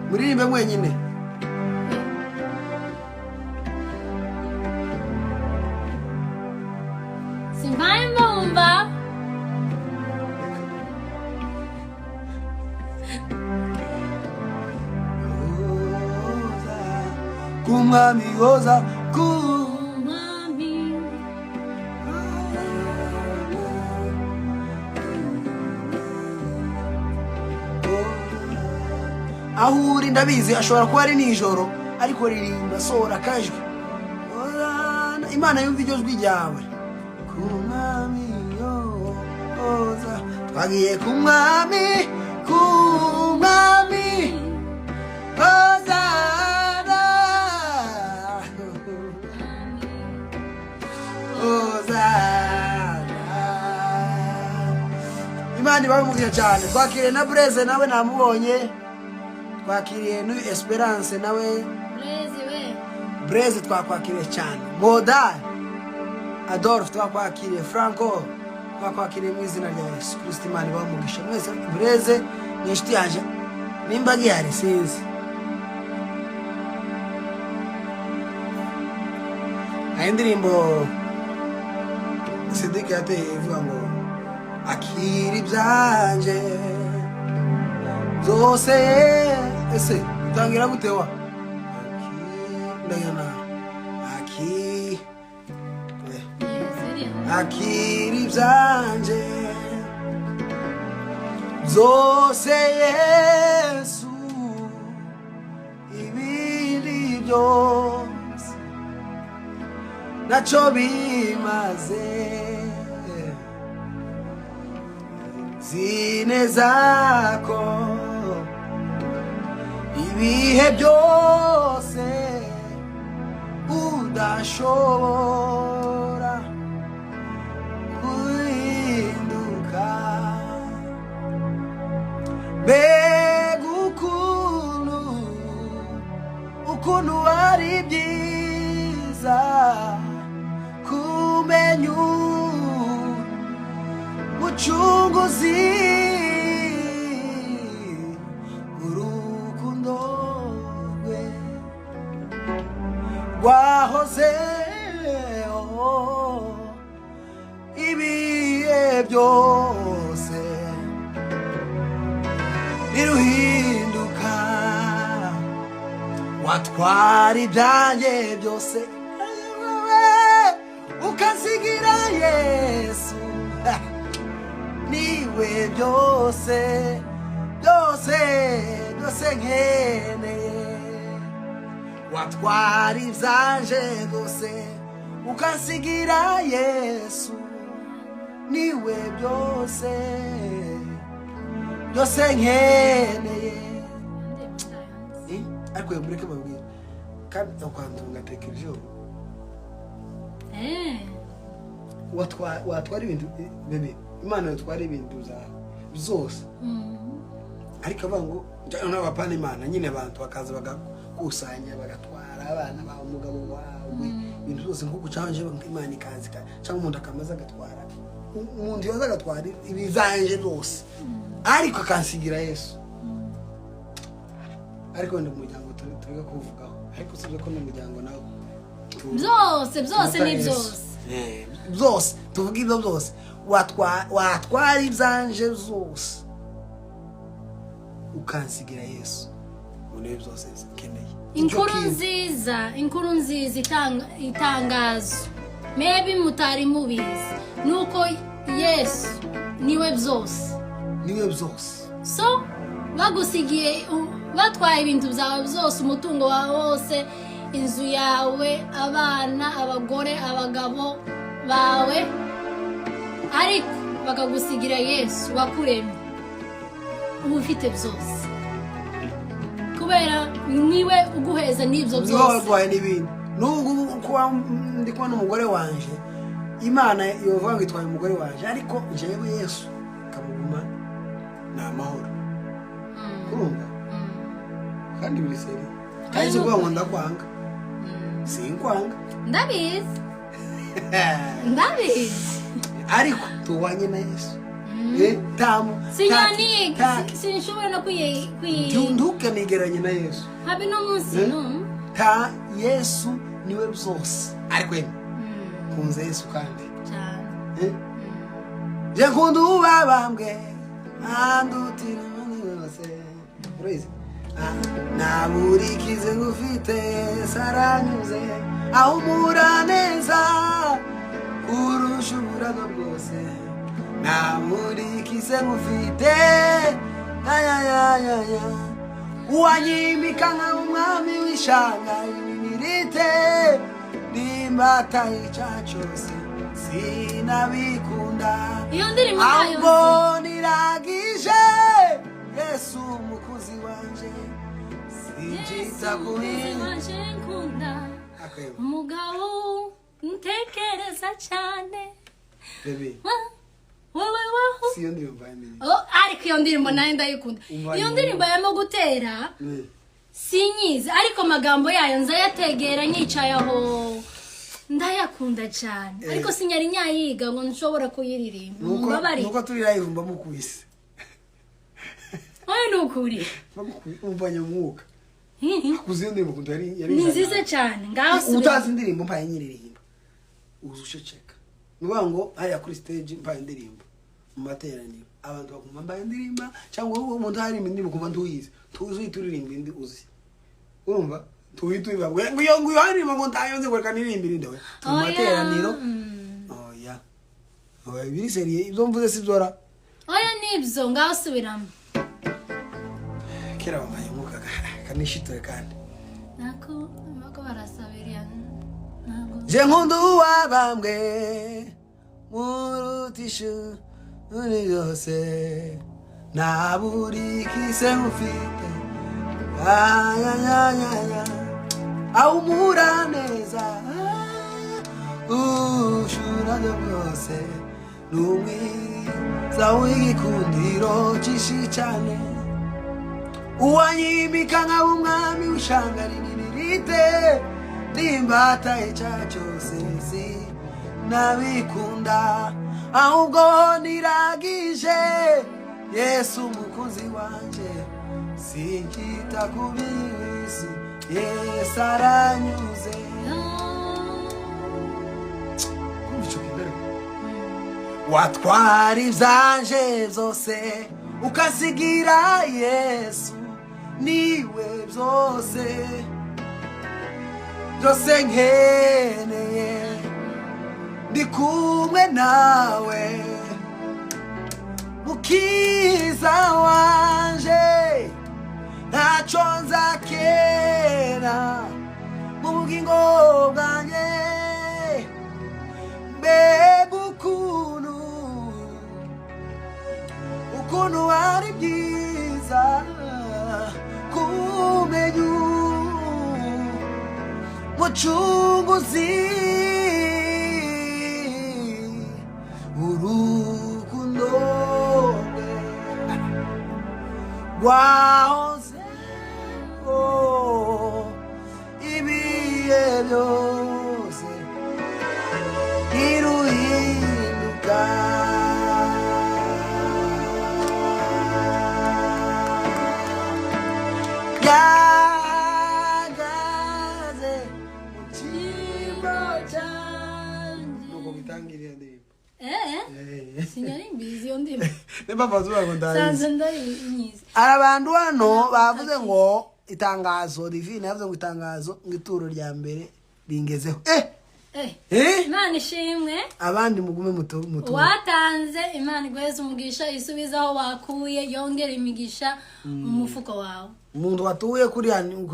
muririmbe mwenyine Simbaye mbumva kumami oza kumami ahuri ndabizi ashobora kuba ari nijoro ariko ririmba sohora kajwe Imana yumva iryo jwi ryawe kumami oza twagiye kumami Hosanna Imana ibamubwiye cyane twakiriye na Blaise nawe namubonye twakiriye nu Esperance nawe Blaise twakwakiriye cyane Moda Adolphe twakwakiriye Franco twakwakiriye mu izina rya Yesu Kristo Imana ibamugisha mwese Blaise ni inshuti yanje nimba gihari sinzi indirimbo Cedric yateye ivuga ngo akiri byanje zose ese tangira gutewa ndayana akiri byanje zose Yesu ibindi byose naco bimaze zinezako ibihe byose udashobora guhinduka mbega ukuntu ari byiza kumenya umucunguzi urukundo rwe rwahozeho ibihe byose biruhinduka watwara ibyanjye byose ukasigira Yesu niwe byose byose byose nkeneye watwara ibyanje byose ukasigira Yesu niwe byose byose nkeneye ariko yamureke babwira kandi ukwantu ngatekereje watwara ibintu bebe Imana yatwara ibintu byose ariko avango n'abapana Imana nyine abantu bakaza bagakusanya bagatwara abana ba umugabo wawe ibintu byose nko gucanje Imana ikazi cyangwa umuntu akamaza agatwara umuntu yoza agatwara ibizanje byose ariko akansigira Yesu ariko ndi umuryango turega kuvugaho ariko sibyo ko n'umuryango nawe byose ni byose byose tuvuga ibyo byose watwara ibyanje byose ukansigira Yesu unewe byose nkeneye inkuru nziza itangazo maybe mutari mubizi nuko Yesu niwe byose so bagusigiye batwaye ibintu byawe byose umutungo wawe wose inzu yawe abana abagore abagabo bawe ariko bakagusigira Yesu wakuremye ubu ufite byose kubera niwe uguheza n'ibyo byose nzogwaye n'ibindi n'ubu kuba ndi kubona umugore wanje Imana yovuga ngo itwaye umugore wanje ariko jewe Yesu kamuguma na amahoro urumva kandi buri seri kandi kuba ngo ndakwanga sinkwanga ndabizi ariko tuwanye na Yesu tamu sinyani sinshobora no nduke nigeranye na Yesu habe no munsi no ta Yesu niwe byose ariko kunze Yesu kandi cyane je nkunda ubabambwe andutira nose praise naburikize ngufite saranyuze ahumura neza kurusha uburago bwose naburikize ngufite uwanyimika nka umwami w'ishanga imirite nimbata icyacose sinabikunda iyo ndirimbo ahubwo niragije Yesu umukuzi wanje sinjita nkunda umugabo ntekereza cyane bebe wewe si iyo ndirimbo yamenye ariko iyo ndirimbo nayo ndayikunda iyo ndirimbo yamo gutera sinyizi ariko amagambo yayo nzayategera nyicaye aho ndayakunda cyane ariko sinyari nyayiga ngo nshobora kuyiririmba nuko turi live mba mukwise nukuri umvanye umwuka akuze ndirimbo kundari yari ni nziza cyane ngaho utazi indirimbo mpaye nyiririmba uzuceceka nuba ngo hariya kuri stage mpaye indirimbo mu materaniro abantu bakumva mbaye indirimba cyangwa wowe umuntu hari indirimbo kumva ntuyizi tuzi turirimba indi uzi urumva tuyiba ngo hari ngo ntayonze ngo kanirimbira inde we mu materaniro oya oya biri serie ibyo mvuze sibyora oya nibyo ngaho subiramo kera bamaye muka kanishitoye kandi nako barasabiriya ntabwo je nkundu wabambwe murutishu uri yose naburi kise mufite ya au muraneza ushura byose numwi zawigikundiro cishi cyane uwanyimika nka umwami ushanga rinirite limbata cyose si nabikunda ahubwo niragije Yesu mukunzi wanje sinkita kubisi Yesu aranyuze watwara ivyanje vyose ukasigira Yesu niwe byose byose nkeneye ndi kumwe nawe mukiza wanje ntacyo nzakena mu bugingo bwanjye mbega ukuntu ari byiza kumenya mucunguzi urukundo wahoze ibihe byose iruhinduka yagaze mu cyimbo cyanjye nuko bitangiriye ndirimbo sinyari mbizi yo ndimo nemba bazuba ngo ndazi sanze ndayinyiza abantu hano bavuze ngo itangazo divine yavuze ngo itangazo ngituro rya mbere ringezeho Imana ishimwe abandi mugume muto watanze Imana igweze umugisha isubizaho wakuye yongera imigisha mu mufuko wawe umuntu watuye kuri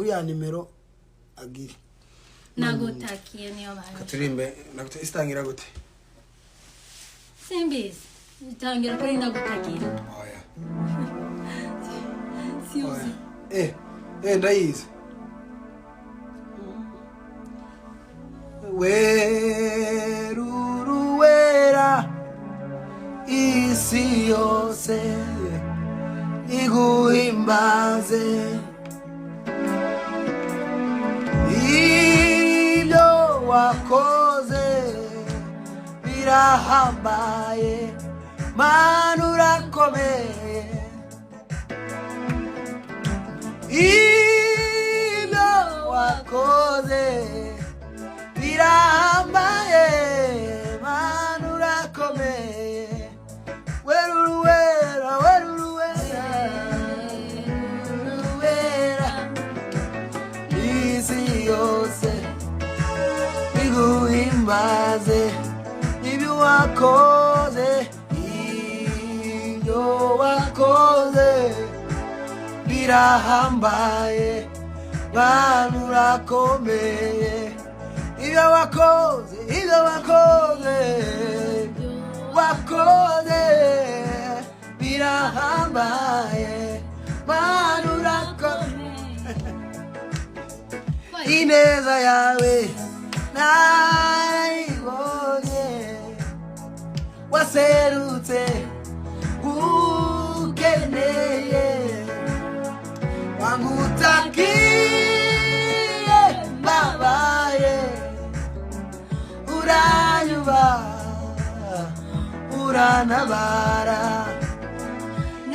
ya nimero agiri nagutakiye niyo baje katurimbe istangira gute simbizi itangira kuri nagutakiye oya siuzi ndayizi weruruwera isi yose iguhimbaze ibyo wakoze birahambaye Mana urakomeye ibyo wakoze birahambaye Mana urakomeye weruruwera isi yose iguhimbaze ibyo wakoze birahambaye Mana urakomeye ibyo wakoze birahambaye Mana urakomeye ineza yawe nayibonye waserutse ukeneye wangutakiye babaye uranyuba uranabara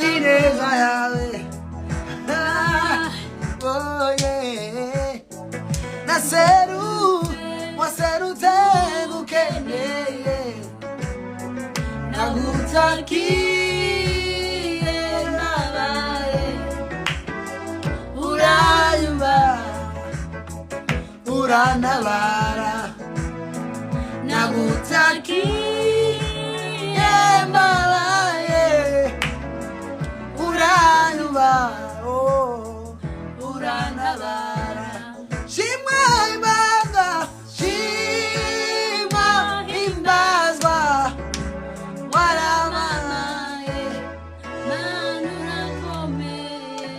ineza yawe waserutse ukeneye nagutakiye urantabara nagutakiye mbabaye uranyuba urantabara shimwa imbazwa shimwa imbazwa waramanaye Mana urakomeye.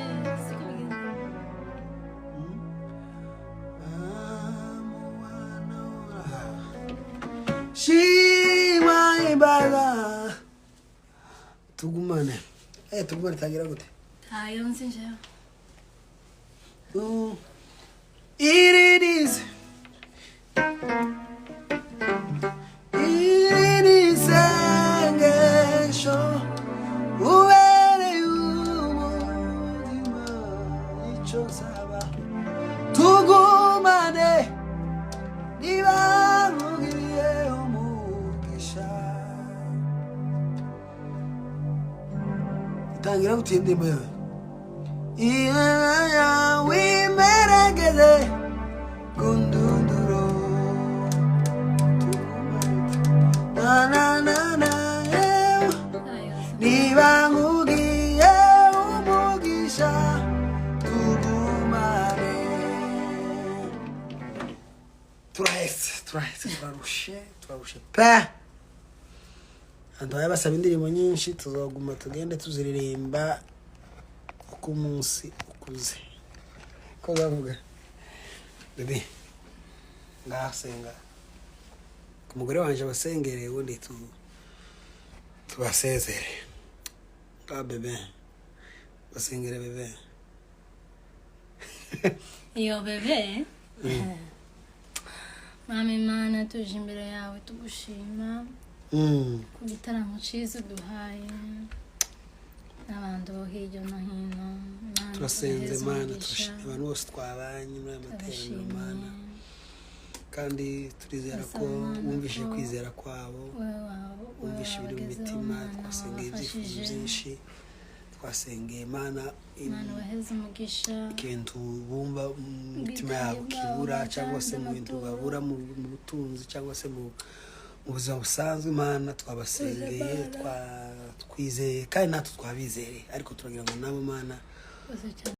shimwa imbazwa tugumane tugumane tangira gute Tayo nsinje. It is engesho ubere umutima icyo nsaba tugumane niba nkugiriye umugisha itangira gutindima yewe iya wimeregeze kundunduro na niba nkugiye umugisha tugumane turarushe pe andaye basaba indirimbo nyinshi tuzoguma tugende tuziririmba uko umunsi ukuze ko bavuga bebe ngasenga ku mugore wanje basengereye ubundi tubasezere ba bebe basengere bebe Iyo bebe. Mami Mana tuje imbere yawe tugushima. Ku gitaramo cyiza duhaye. N'abantu bo hirya no hino. turasenze Mana turashimira abantu bose twabanye muri amateraniro Mana kandi turizera ko wumvishe kwizera kwabo wumvishe ibiri mu mitima twasengeye ibyifuzo byinshi twasengeye Mana waheze umugisha ikintu bumva mu mitima yabo kibura cyangwa se mu bintu babura mu butunzi cyangwa se mu buzima busanzwe Mana twabasengeye twizeye kandi natwe twabizeye ariko turagira ngo nabo Mana